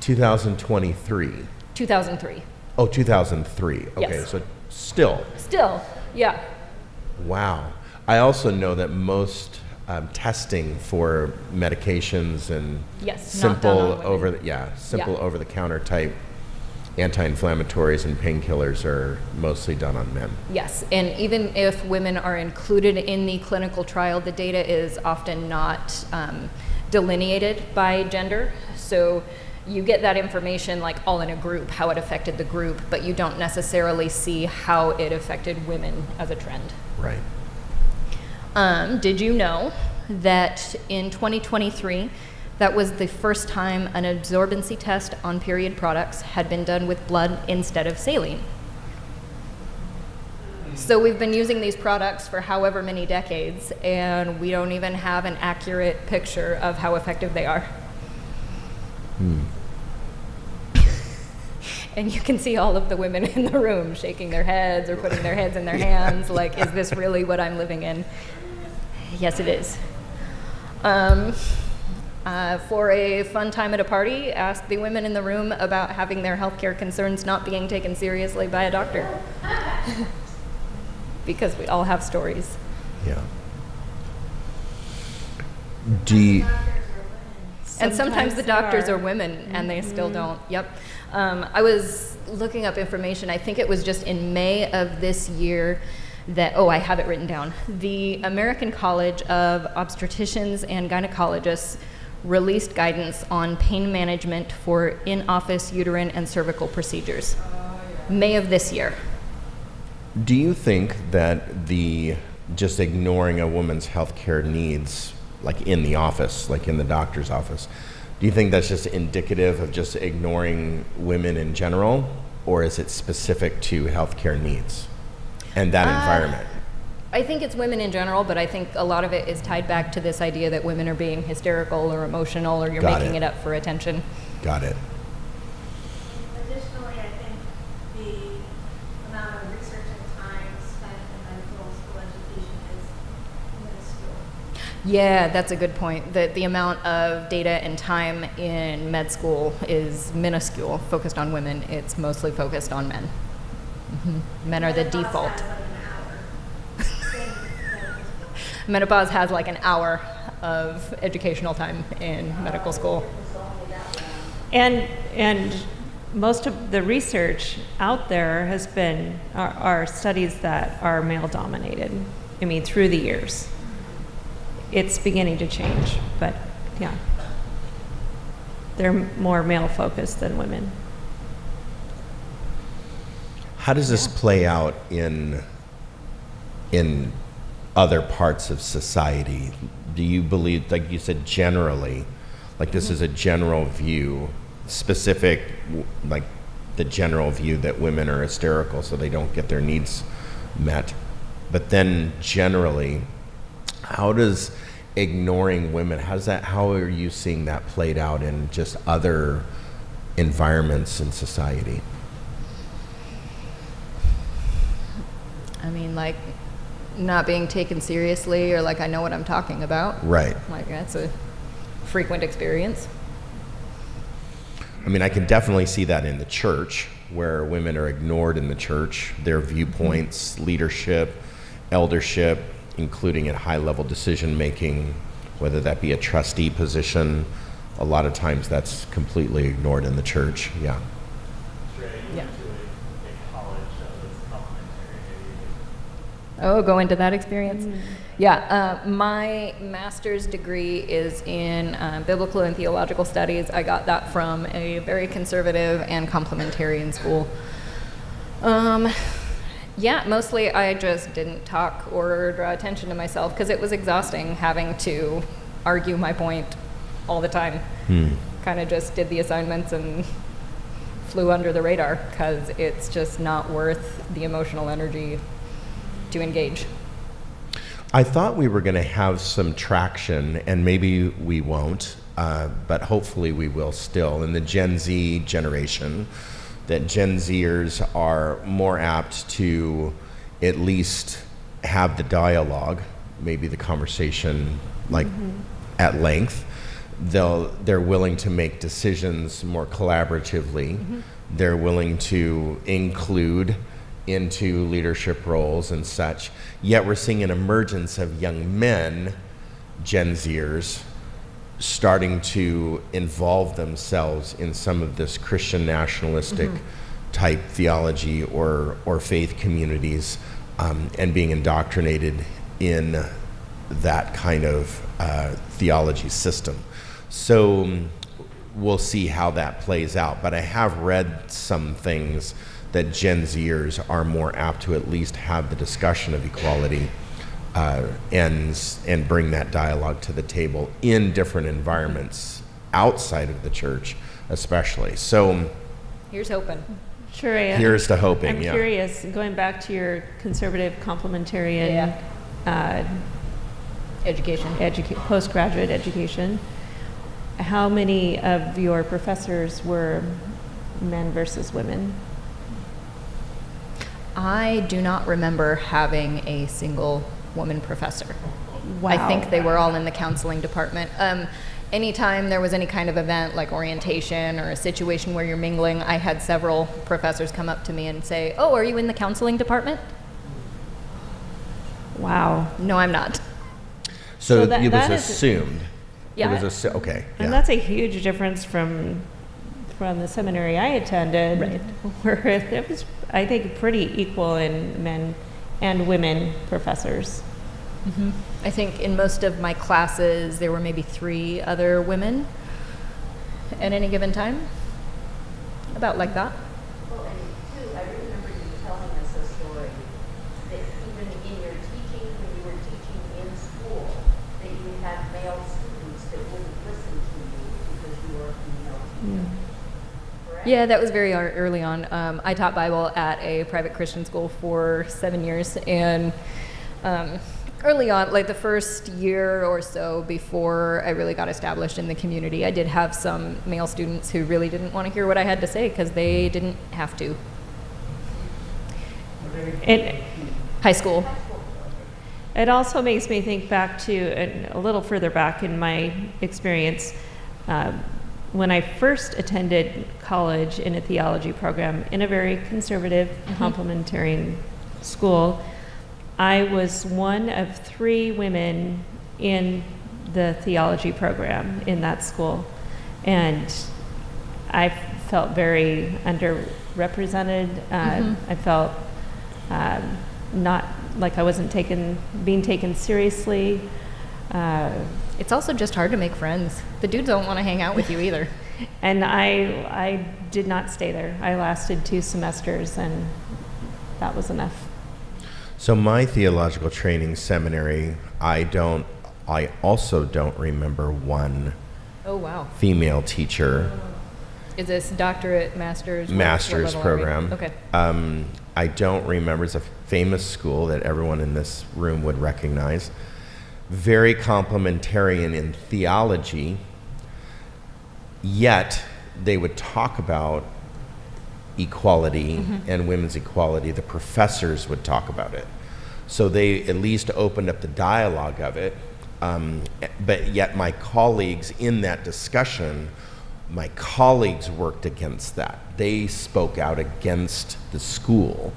2023. 2003. Oh, 2003. Okay, Yes. so still. Still, yeah. Wow. I also know that most testing for medications and Yes, not done on women. simple over-the-counter type anti-inflammatories and painkillers are mostly done on men. Yes, and even if women are included in the clinical trial, the data is often not delineated by gender. So you get that information like all in a group, how it affected the group, but you don't necessarily see how it affected women as a trend. Right. Did you know that in 2023, that was the first time an absorbency test on period products had been done with blood instead of saline? So we've been using these products for however many decades, and we don't even have an accurate picture of how effective they are. And you can see all of the women in the room shaking their heads or putting their heads in their hands, like, is this really what I'm living in? Yes, it is. For a fun time at a party, ask the women in the room about having their healthcare concerns not being taken seriously by a doctor. Because we all have stories. Yeah. And sometimes the doctors are women, and they still don't. Yep. I was looking up information. I think it was just in May of this year that, I have it written down. The American College of Obstetricians and Gynecologists released guidance on pain management for in-office uterine and cervical procedures. May of this year. Do you think that just ignoring a woman's healthcare needs, like in the office, like in the doctor's office, do you think that's just indicative of just ignoring women in general, or is it specific to healthcare needs and that environment? I think it's women in general, but I think a lot of it is tied back to this idea that women are being hysterical or emotional, or you're making it up for attention. Got it. Additionally, I think the amount of research and time spent in medical school education is minuscule. Yeah, that's a good point. The amount of data and time in med school is minuscule, focused on women. It's mostly focused on men. Men are the default. Menopause has like an hour of educational time in medical school. And most of the research out there has been are studies that are male dominated. I mean, through the years. It's beginning to change, but yeah. They're more male focused than women. How does this play out in other parts of society? Do you believe, like you said, generally, like this is a general view, specific, like the general view that women are hysterical so they don't get their needs met? But then generally, how does ignoring women, how are you seeing that played out in just other environments in society? I mean, like, not being taken seriously, or like I know what I'm talking about. Right. Like, that's a frequent experience. I mean, I can definitely see that in the church, where women are ignored in the church, their viewpoints, leadership, eldership, including at high-level decision-making, whether that be a trustee position. A lot of times that's completely ignored in the church, yeah. Yeah. Oh, go into that experience? Yeah, my master's degree is in biblical and theological studies. I got that from a very conservative and complementarian school. Yeah, mostly I just didn't talk or draw attention to myself because it was exhausting having to argue my point all the time. Kind of just did the assignments and flew under the radar because it's just not worth the emotional energy to engage. I thought we were going to have some traction, and maybe we won't, but hopefully we will still, in the Gen Z generation, that Gen Zers are more apt to at least have the dialogue, maybe the conversation, like at length. They're willing to make decisions more collaboratively. They're willing to include into leadership roles and such. Yet we're seeing an emergence of young men, Gen Zers, starting to involve themselves in some of this Christian nationalistic type theology or faith communities, and being indoctrinated in that kind of theology system. So we'll see how that plays out. But I have read some things that Gen Zers are more apt to at least have the discussion of equality and bring that dialogue to the table in different environments outside of the church, especially. So Here's hoping. Sure. here's to hoping. I'm yeah. curious, going back to your conservative complementarian Education. postgraduate education, how many of your professors were men versus women? I do not remember having a single woman professor. Wow. I think they were all in the counseling department. Anytime there was any kind of event like orientation or a situation where you're mingling, I had several professors come up to me and say, "Oh, are you in the counseling department?" Wow. No, I'm not. So that- it was that is- assumed. Yeah. It was okay. And Yeah. that's a huge difference from the seminary I attended, Right. where it was, I think, pretty equal in men and women professors. I think in most of my classes, there were maybe 3 other women at any given time. About like that. Well, and two, I remember you telling us a story that even in your teaching, when you were teaching in school, that you had male students that wouldn't listen to you because you were a female teacher. Correct? Yeah, that was very early on. I taught Bible at a private Christian school for 7 years, and early on, like the first year or so before I really got established in the community, I did have some male students who really didn't want to hear what I had to say because they didn't have to. High school. It also makes me think back to a little further back in my experience. When I first attended college in a theology program in a very conservative complementarian school, I was one of 3 women in the theology program in that school. And I felt very underrepresented. I felt not like I wasn't being taken seriously. It's also just hard to make friends. The dudes don't want to hang out with you either. And I did not stay there. I lasted 2 semesters and that was enough. So my theological training seminary, I also don't remember one Oh, wow. female teacher. Is this doctorate, master's? Master's what level are we? program. Okay. I don't remember. It's a famous school that everyone in this room would recognize. Very complementarian in theology, yet they would talk about equality and women's equality. The professors would talk about it. So they at least opened up the dialogue of it. But yet my colleagues in that discussion, my colleagues worked against that. They spoke out against the school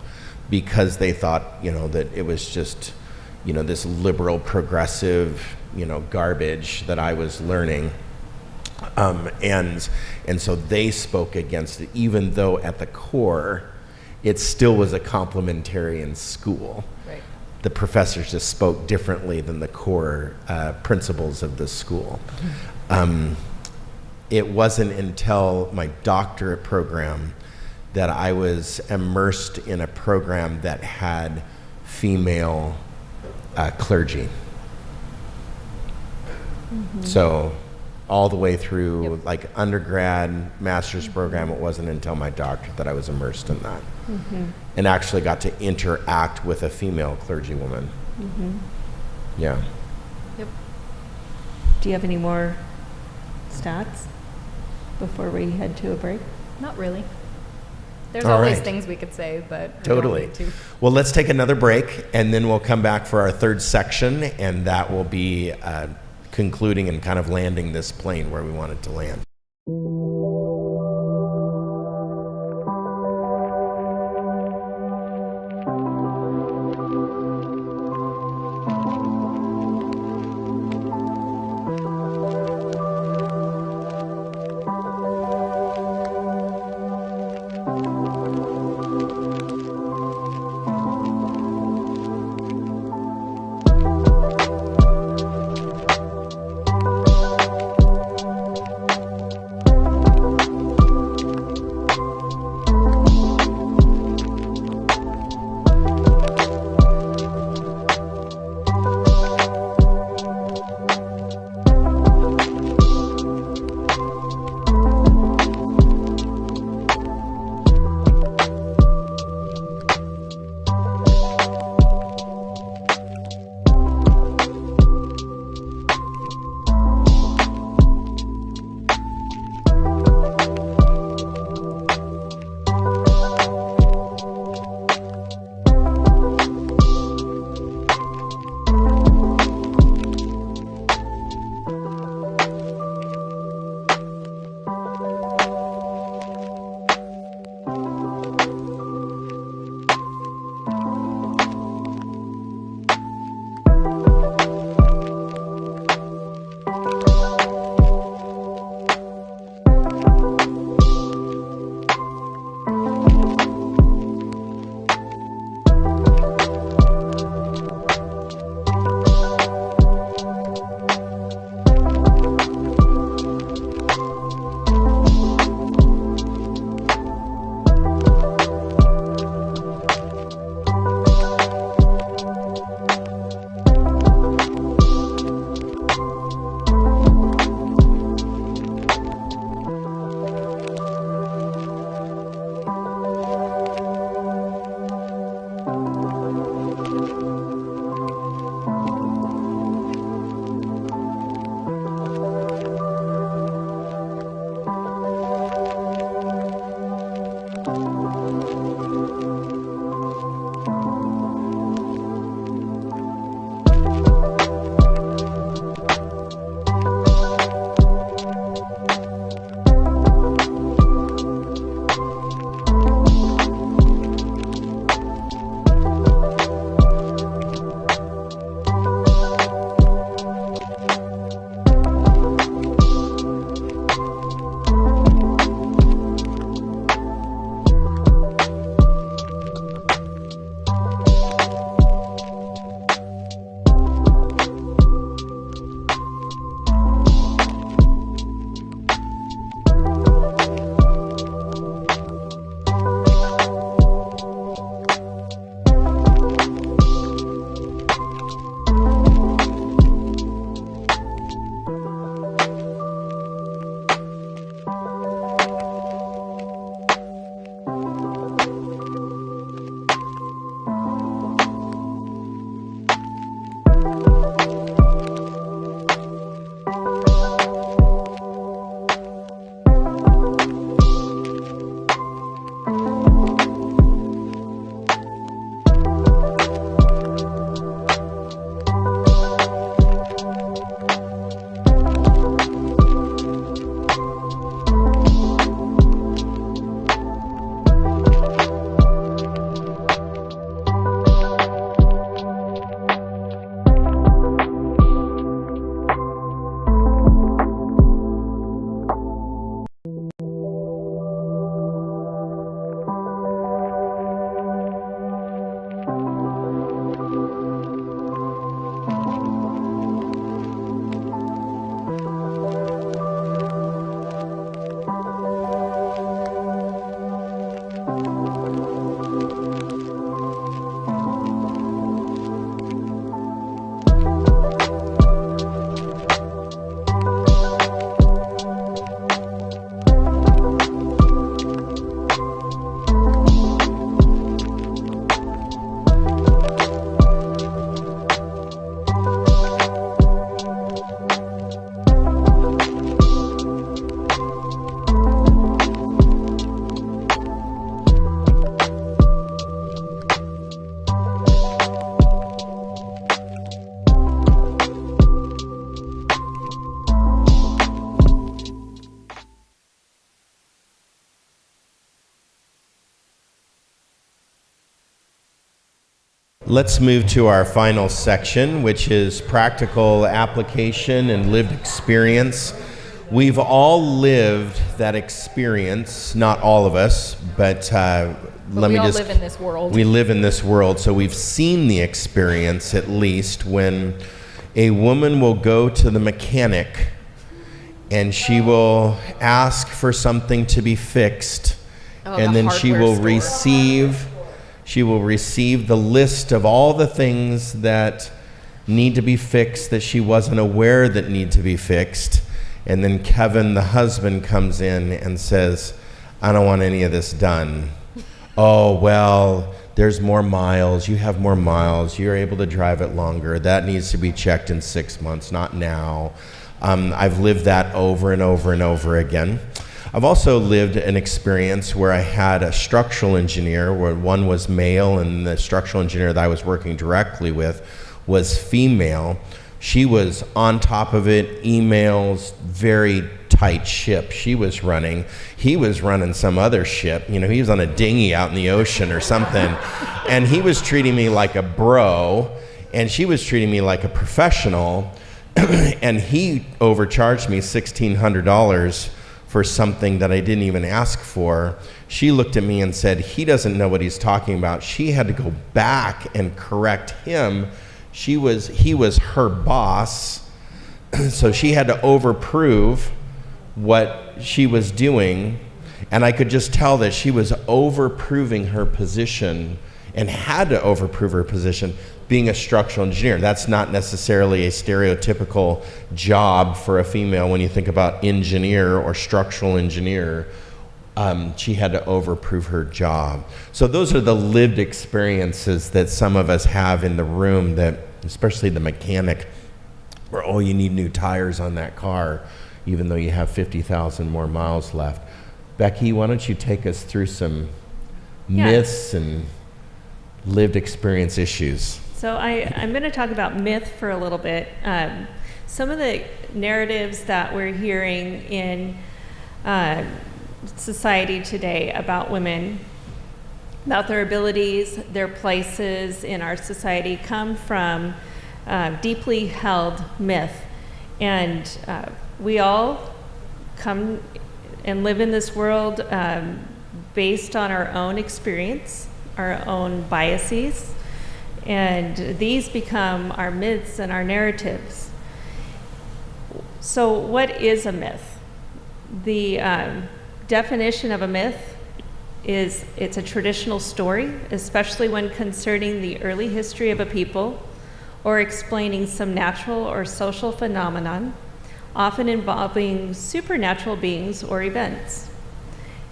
because they thought, that it was just, this liberal, progressive, garbage that I was learning. And so they spoke against it, even though at the core, it still was a complementarian school. Right. The professors just spoke differently than the core principles of the school. It wasn't until my doctorate program that I was immersed in a program that had female clergy. So all the way through like undergrad, master's program, it wasn't until my doctorate that I was immersed in that. And actually got to interact with a female clergywoman. Yeah. Yep. Do you have any more stats before we head to a break? Not really. There's All always right. things we could say, but we Totally. don't need to. Well, let's take another break, and then we'll come back for our third section, and that will be concluding and kind of landing this plane where we want it to land. Let's move to our final section, which is practical application and lived experience. We've all lived that experience, not all of us, but we all live in this world. We live in this world, so we've seen the experience at least when a woman will go to the mechanic and she will ask for something to be fixed, and then she will receive the list of all the things that need to be fixed that she wasn't aware that need to be fixed. And then Kevin, the husband, comes in and says, I don't want any of this done. Oh, well, there's more miles. You have more miles. You're able to drive it longer. That needs to be checked in 6 months, not now. I've lived that over and over and over again. I've also lived an experience where I had a structural engineer, where one was male and the structural engineer that I was working directly with was female. She was on top of it, emails, very tight ship she was running. He was running some other ship. You know, he was on a dinghy out in the ocean or something. And he was treating me like a bro, and she was treating me like a professional. And he overcharged me $1,600 for something that I didn't even ask for. She looked at me and said, he doesn't know what he's talking about. She had to go back and correct him. He was her boss, so she had to overprove what she was doing, and I could just tell that she was overproving her position and had to overprove her position being a structural engineer. That's not necessarily a stereotypical job for a female when you think about engineer or structural engineer. She had to overprove her job. So those are the lived experiences that some of us have in the room, that especially the mechanic, where, oh, you need new tires on that car, even though you have 50,000 more miles left. Becky, why don't you take us through some myths and lived experience issues? So I'm going to talk about myth for a little bit. Some of the narratives that we're hearing in society today about women, about their abilities, their places in our society, come from deeply held myth. And we all come and live in this world based on our own experience, our own biases, and these become our myths and our narratives. So what is a myth? The definition of a myth is it's a traditional story, especially when concerning the early history of a people or explaining some natural or social phenomenon, often involving supernatural beings or events.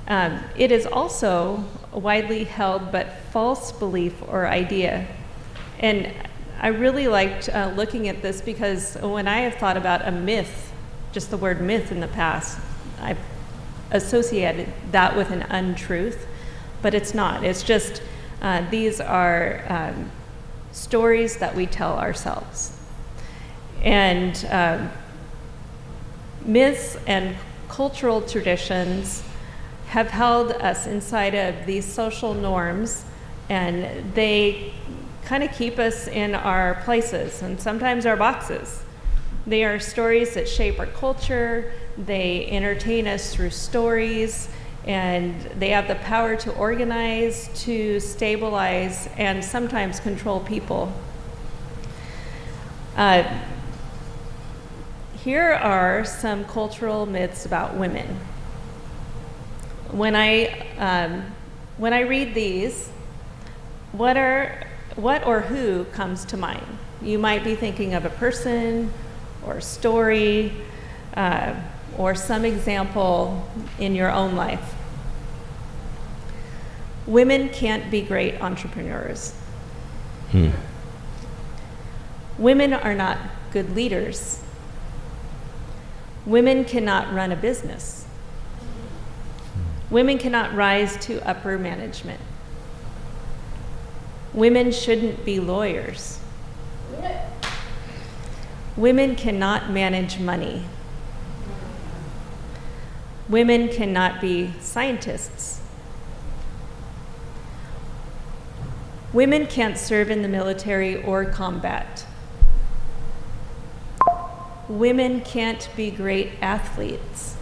It is also a widely held but false belief or idea. And I really liked looking at this, because when I have thought about a myth, just the word myth in the past, I've associated that with an untruth, but it's not. It's just these are stories that we tell ourselves. And myths and cultural traditions have held us inside of these social norms, and they kind of keep us in our places and sometimes our boxes. They are stories that shape our culture. They entertain us through stories, and they have the power to organize, to stabilize, and sometimes control people. Here are some cultural myths about women. When I read these, what or who comes to mind? You might be thinking of a person or a story or some example in your own life. Women can't be great entrepreneurs. Women are not good leaders. Women cannot run a business. Women cannot rise to upper management. Women shouldn't be lawyers. Women cannot manage money. Women cannot be scientists. Women can't serve in the military or combat. Women can't be great athletes.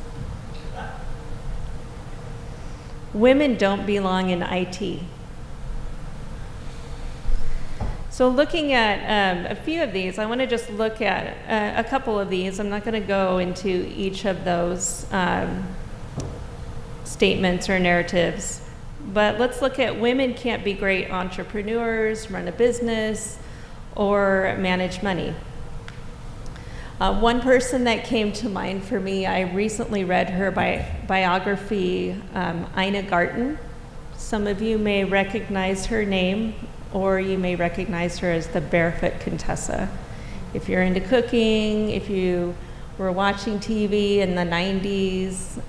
Women don't belong in IT. So looking at a few of these, I want to just look at a couple of these. I'm not going to go into each of those statements or narratives, but let's look at women can't be great entrepreneurs, run a business, or manage money. One person that came to mind for me, I recently read her biography, Ina Garten. Some of you may recognize her name, or you may recognize her as the Barefoot Contessa. If you're into cooking, if you were watching TV in the 90s,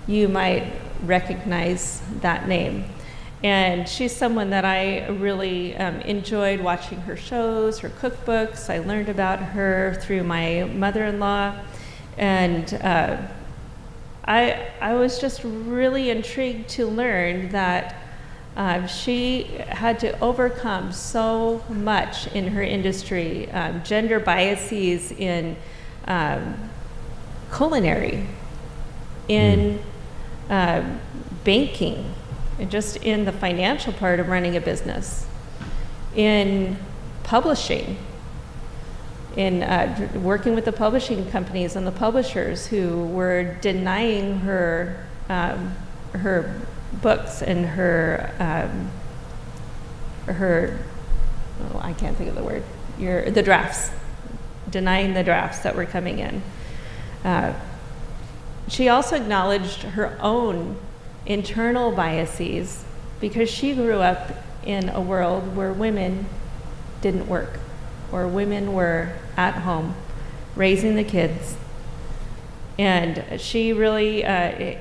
you might recognize that name. And she's someone that I really enjoyed watching her shows, her cookbooks. I learned about her through my mother-in-law. And I was just really intrigued to learn that she had to overcome so much in her industry, gender biases in culinary, in banking, and just in the financial part of running a business, in publishing, in working with the publishing companies and the publishers who were denying her her books and her I can't think of the word, the drafts, denying the drafts that were coming in. She also acknowledged her own internal biases because she grew up in a world where women didn't work, or women were at home raising the kids. And she really,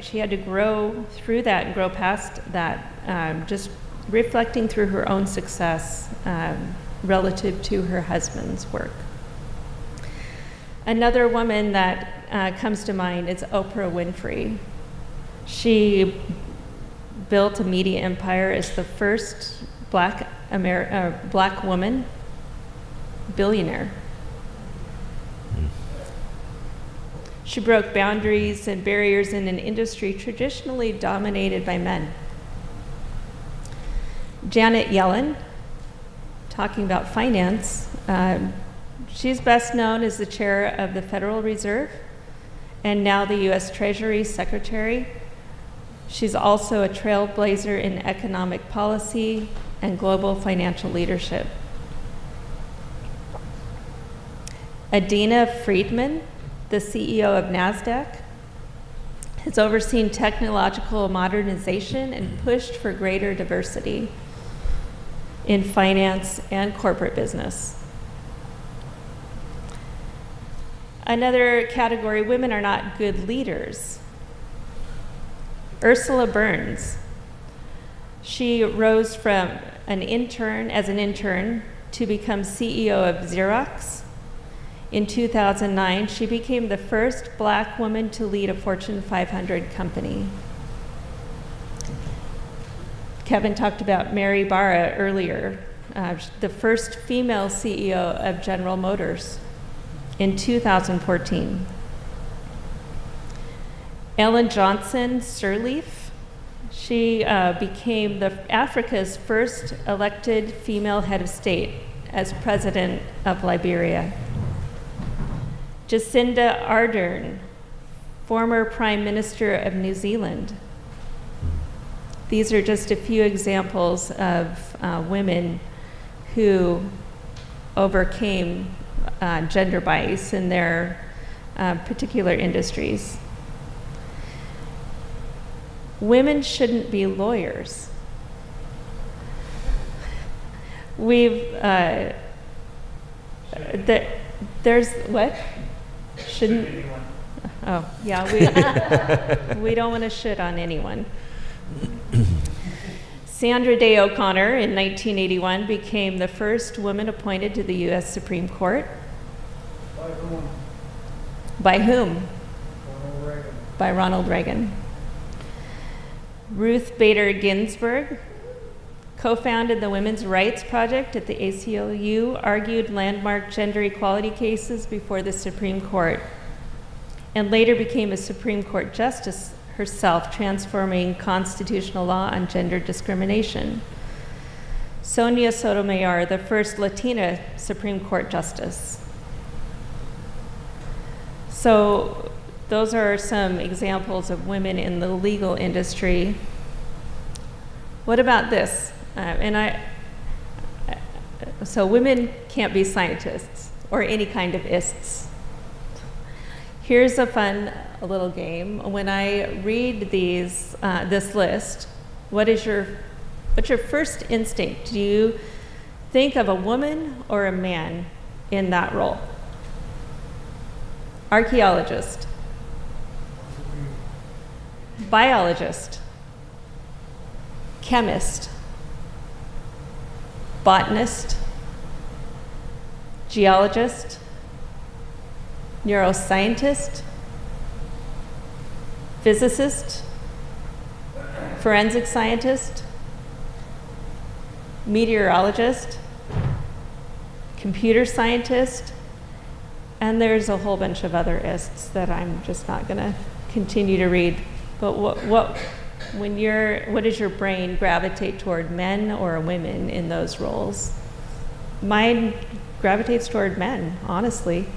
she had to grow through that and grow past that, just reflecting through her own success relative to her husband's work. Another woman that comes to mind is Oprah Winfrey. She built a media empire as the first black woman billionaire. She broke boundaries and barriers in an industry traditionally dominated by men. Janet Yellen, talking about finance, she's best known as the chair of the Federal Reserve and now the U.S. Treasury Secretary. She's also a trailblazer in economic policy and global financial leadership. Adina Friedman, the CEO of NASDAQ, has overseen technological modernization and pushed for greater diversity in finance and corporate business. Another category, women are not good leaders. Ursula Burns. She rose from an intern to become CEO of Xerox. In 2009, she became the first black woman to lead a Fortune 500 company. Kevin talked about Mary Barra earlier, the first female CEO of General Motors in 2014. Ellen Johnson Sirleaf, she became Africa's first elected female head of state as president of Liberia. Jacinda Ardern, former Prime Minister of New Zealand. These are just a few examples of women who overcame gender bias in their particular industries. Women shouldn't be lawyers. There's what? Shouldn't. Oh, yeah, we don't want to shit on anyone. Sandra Day O'Connor in 1981 became the first woman appointed to the U.S. Supreme Court. By whom? By whom? Ronald Reagan. By Ronald Reagan. Ruth Bader Ginsburg, co-founded the Women's Rights Project at the ACLU, argued landmark gender equality cases before the Supreme Court, and later became a Supreme Court justice herself, transforming constitutional law on gender discrimination. Sonia Sotomayor, the first Latina Supreme Court justice. So those are some examples of women in the legal industry. What about this? So women can't be scientists or any kind of ists. Here's a fun little game. When I read this list, what's your first instinct? Do you think of a woman or a man in that role? Archaeologist, biologist, chemist, botanist, geologist, neuroscientist, physicist, forensic scientist, meteorologist, computer scientist, and there's a whole bunch of other ists that I'm just not going to continue to read. But what does your brain gravitate toward, men or women in those roles? Mine gravitates toward men, honestly.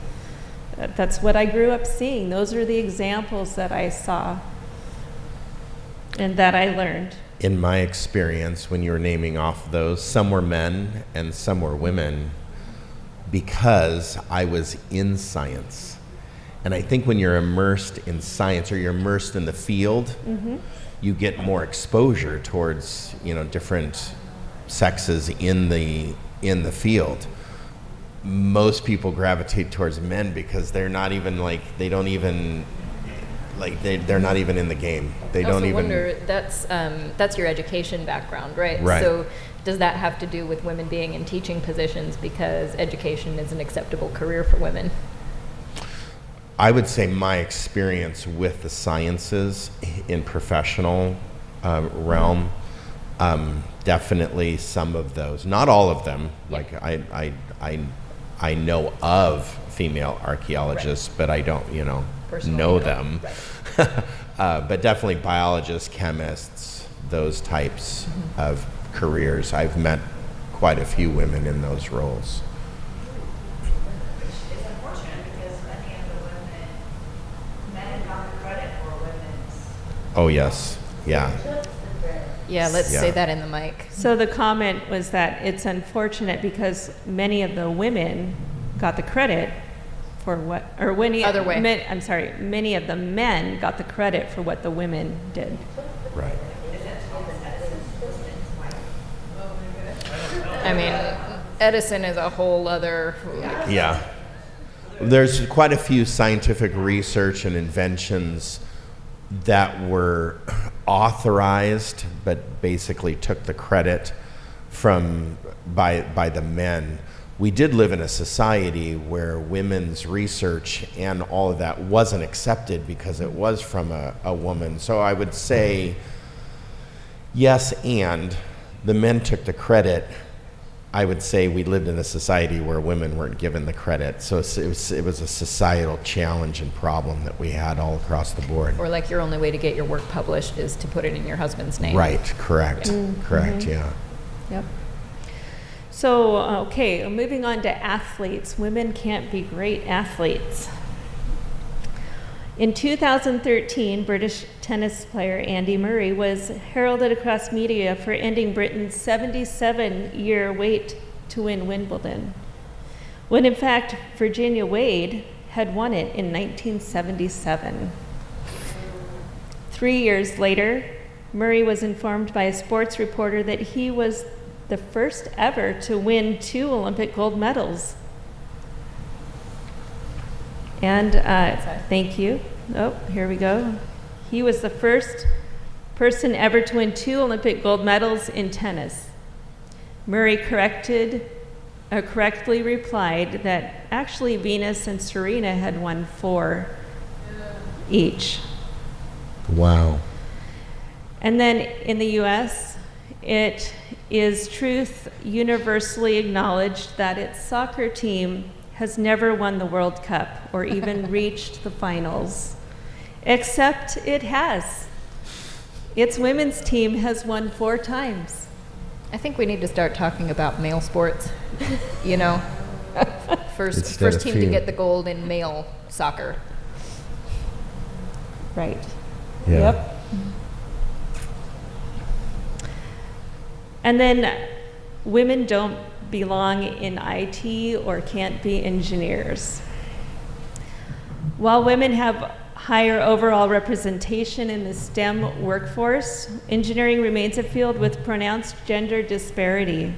That's what I grew up seeing. Those are the examples that I saw and that I learned. In my experience, when you were naming off those, some were men and some were women, because I was in science. And I think when you're immersed in science or you're immersed in the field, you get more exposure towards, different sexes in the field. Most people gravitate towards men because they're not even they're not even in the game. They don't even wonder, that's your education background, right? Right. So does that have to do with women being in teaching positions because education is an acceptable career for women? I would say my experience with the sciences in professional realm, definitely some of those, not all of them. Like I know of female archaeologists, but I don't, Personally, know them. Right. But definitely biologists, chemists, those types of careers. I've met quite a few women in those roles. It's unfortunate because many of the women, men got the credit for women's. Oh, yes. Yeah. Yeah, let's say that in the mic. So the comment was that it's unfortunate because many of the women got the credit for what, or Other way. Many of the men got the credit for what the women did. Right. I mean, Edison is a whole other... Yeah. There's quite a few scientific research and inventions that were authorized but basically took the credit by the men. We did live in a society where women's research and all of that wasn't accepted because it was from a woman. So I would say yes, and the men took the credit. I would say we lived in a society where women weren't given the credit. So it was a societal challenge and problem that we had all across the board. Or your only way to get your work published is to put it in your husband's name. Right, correct, correct, yeah. Yep. So, okay, moving on to athletes. Women can't be great athletes. In 2013, British tennis player Andy Murray was heralded across media for ending Britain's 77-year wait to win Wimbledon, when in fact Virginia Wade had won it in 1977. 3 years later, Murray was informed by a sports reporter that he was the first ever to win 2 Olympic gold medals. And thank you. Oh, here we go. He was the first person ever to win 2 Olympic gold medals in tennis. Murray correctly replied that actually Venus and Serena had won 4 each. Wow. And then in the U.S., it is truth universally acknowledged that its soccer team has never won the World Cup or even reached the finals, except it has. Its women's team has won 4 times. I think we need to start talking about male sports. You know, first team to get the gold in male soccer. Right. Yeah. Yep. And then women don't belong in IT or can't be engineers. While women have higher overall representation in the STEM workforce, engineering remains a field with pronounced gender disparity.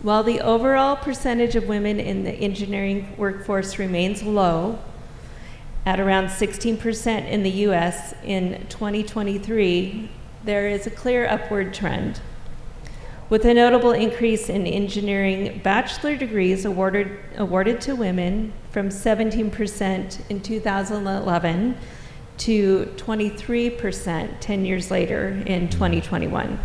While the overall percentage of women in the engineering workforce remains low, at around 16% in the US in 2023, there is a clear upward trend, with a notable increase in engineering bachelor degrees awarded to women from 17% in 2011 to 23% 10 years later in 2021.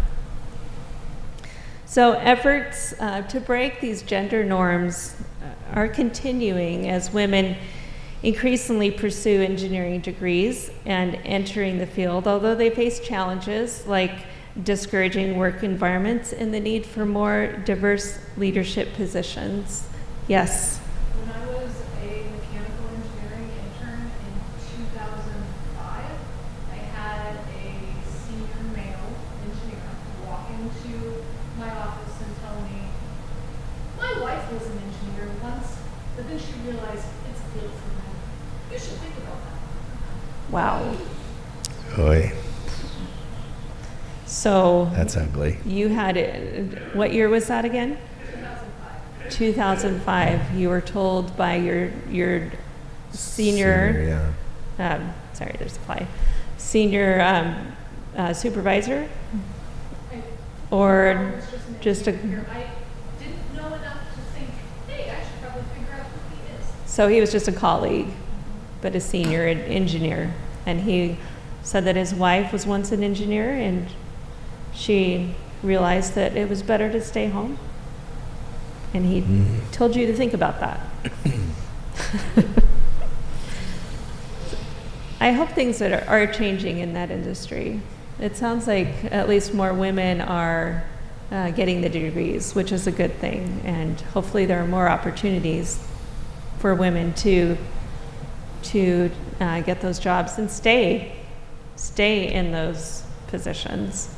So efforts to break these gender norms are continuing as women increasingly pursue engineering degrees and entering the field, although they face challenges like discouraging work environments and the need for more diverse leadership positions. Yes? When I was a mechanical engineering intern in 2005, I had a senior male engineer walk into my office and tell me, my wife was an engineer once, but then she realized it's good for men. You should think about that. Wow. Oy, So that's ugly. you had it, what year was that again? 2005. 2005. You were told by your senior, sorry, there's a fly, senior supervisor, or just a, I didn't know enough to think, hey, I should probably figure out who he is. so he was just a colleague, but a senior engineer, and he said that his wife was once an engineer and she realized that it was better to stay home, and he told you to think about that. I hope things that are changing in that industry. It sounds like at least more women are getting the degrees, which is a good thing, and hopefully there are more opportunities for women to get those jobs and stay in those positions.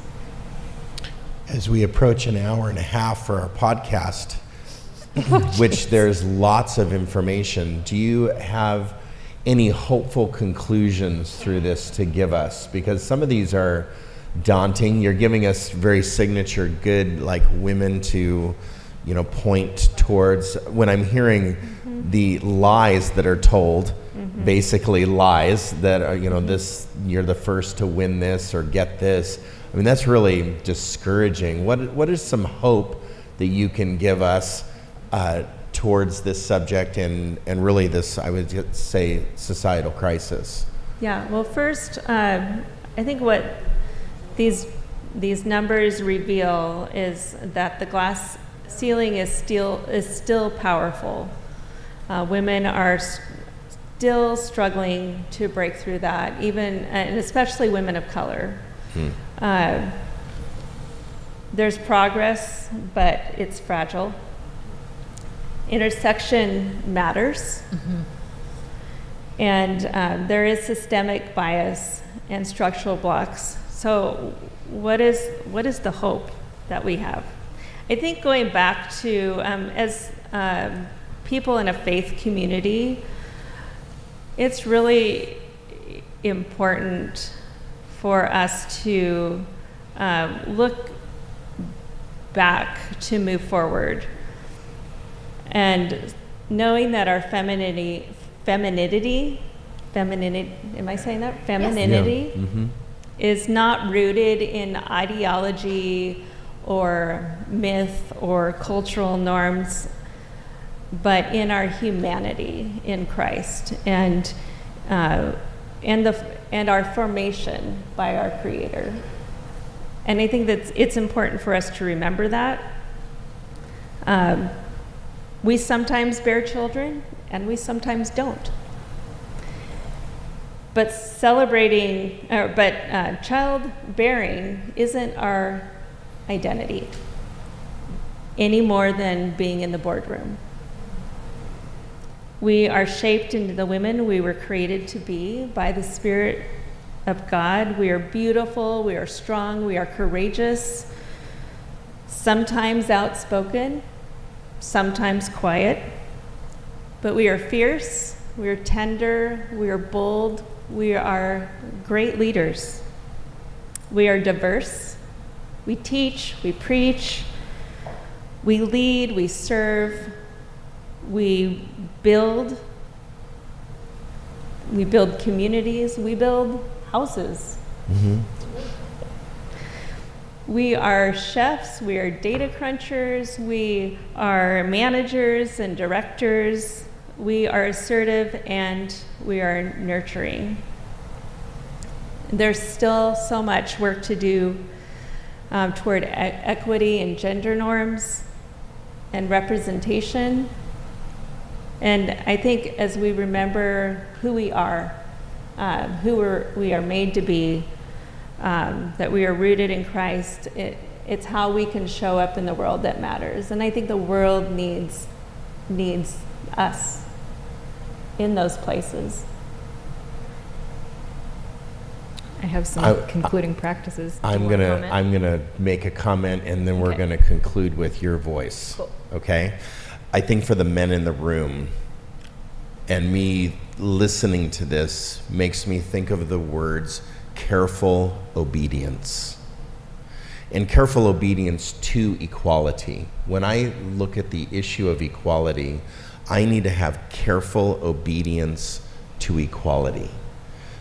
As we approach an hour and a half for our podcast, which there's lots of information, do you have any hopeful conclusions through this to give us? Because some of these are daunting. You're giving us very signature good, like, women to, point towards. When I'm hearing the lies that are told, basically lies that are, this, you're the first to win this or get this. I mean, that's really discouraging. What is some hope that you can give us towards this subject and really this, I would say, societal crisis? Yeah, well, first, I think what these numbers reveal is that the glass ceiling is still powerful. Women are still struggling to break through that, and especially women of color. There's progress, but it's fragile. Intersection matters, and there is systemic bias and structural blocks. So what is the hope that we have? I think going back to, as people in a faith community, it's really important for us to look back to move forward, and knowing that our femininity, am I saying that? Femininity is not rooted in ideology or myth or cultural norms, but in our humanity in Christ, and our formation by our Creator. And I think that it's important for us to remember that. We sometimes bear children, and we sometimes don't. But childbearing isn't our identity any more than being in the boardroom. We are shaped into the women we were created to be by the Spirit of God. We are beautiful, we are strong, we are courageous, sometimes outspoken, sometimes quiet, but we are fierce, we are tender, we are bold, we are great leaders. We are diverse, we teach, we preach, we lead, we serve, we build communities, we build houses. Mm-hmm. We are chefs, we are data crunchers, we are managers and directors, we are assertive, and we are nurturing. There's still so much work to do toward equity and gender norms and representation. And I think as we remember who we are, we are made to be, that we are rooted in Christ, it's how we can show up in the world that matters. And I think the world needs us in those places. I have some concluding practices. I'm gonna make a comment, and then we're Okay. gonna conclude with your voice. Cool. Okay? I think for the men in the room, and me listening to this makes me think of the words careful obedience. And careful obedience to equality. When I look at the issue of equality, I need to have careful obedience to equality.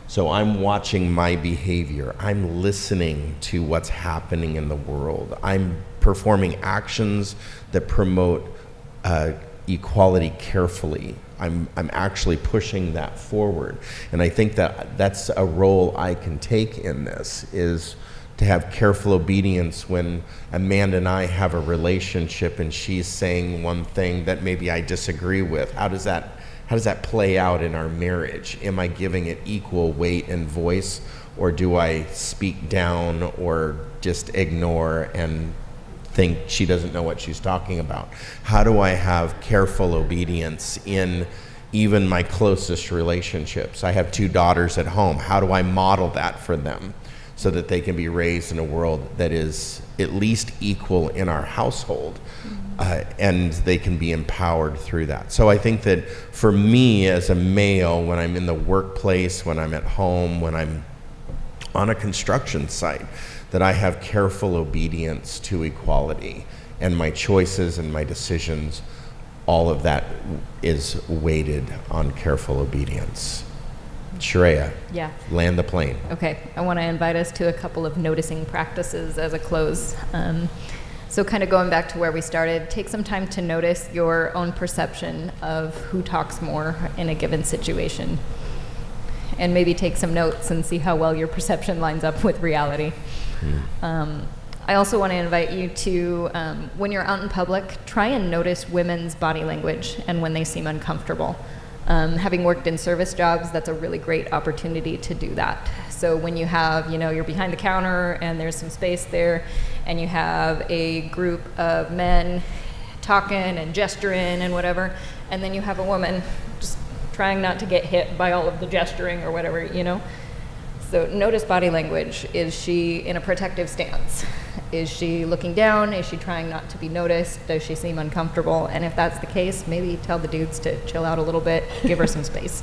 So I'm watching my behavior. I'm listening to what's happening in the world. I'm performing actions that promote equality carefully. I'm actually pushing that forward. And I think that that's a role I can take in this, is to have careful obedience when Amanda and I have a relationship and she's saying one thing that maybe I disagree with. How does that play out in our marriage? Am I giving it equal weight and voice, or do I speak down or just ignore and think she doesn't know what she's talking about? How do I have careful obedience in even my closest relationships? I have 2 daughters at home. How do I model that for them so that they can be raised in a world that is at least equal in our household? And they can be empowered through that. So I think that for me as a male, when I'm in the workplace, when I'm at home, when I'm on a construction site, that I have careful obedience to equality, and my choices and my decisions, all of that is weighted on careful obedience. Shreya, Yeah. land the plane. Okay, I want to invite us to a couple of noticing practices as a close. So kind of going back to where we started, take some time to notice your own perception of who talks more in a given situation. And maybe take some notes and see how well your perception lines up with reality. I also want to invite you to, when you're out in public, try and notice women's body language and when they seem uncomfortable. Having worked in service jobs, that's a really great opportunity to do that. So when you have, you're behind the counter and there's some space there, and you have a group of men talking and gesturing and whatever, and then you have a woman just trying not to get hit by all of the gesturing or whatever, So notice body language. Is she in a protective stance? Is she looking down? Is she trying not to be noticed? Does she seem uncomfortable? And if that's the case, maybe tell the dudes to chill out a little bit, give her some space.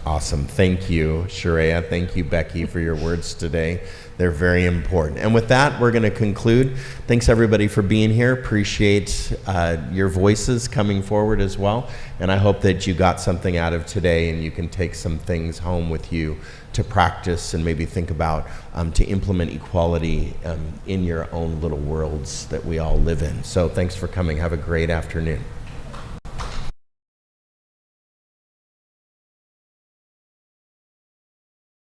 Awesome. Thank you, Shreya. Thank you, Becky, for your words today. They're very important. And with that, we're going to conclude. Thanks, everybody, for being here. Appreciate your voices coming forward as well. And I hope that you got something out of today and you can take some things home with you to practice and maybe think about to implement equality in your own little worlds that we all live in. So thanks for coming. Have a great afternoon.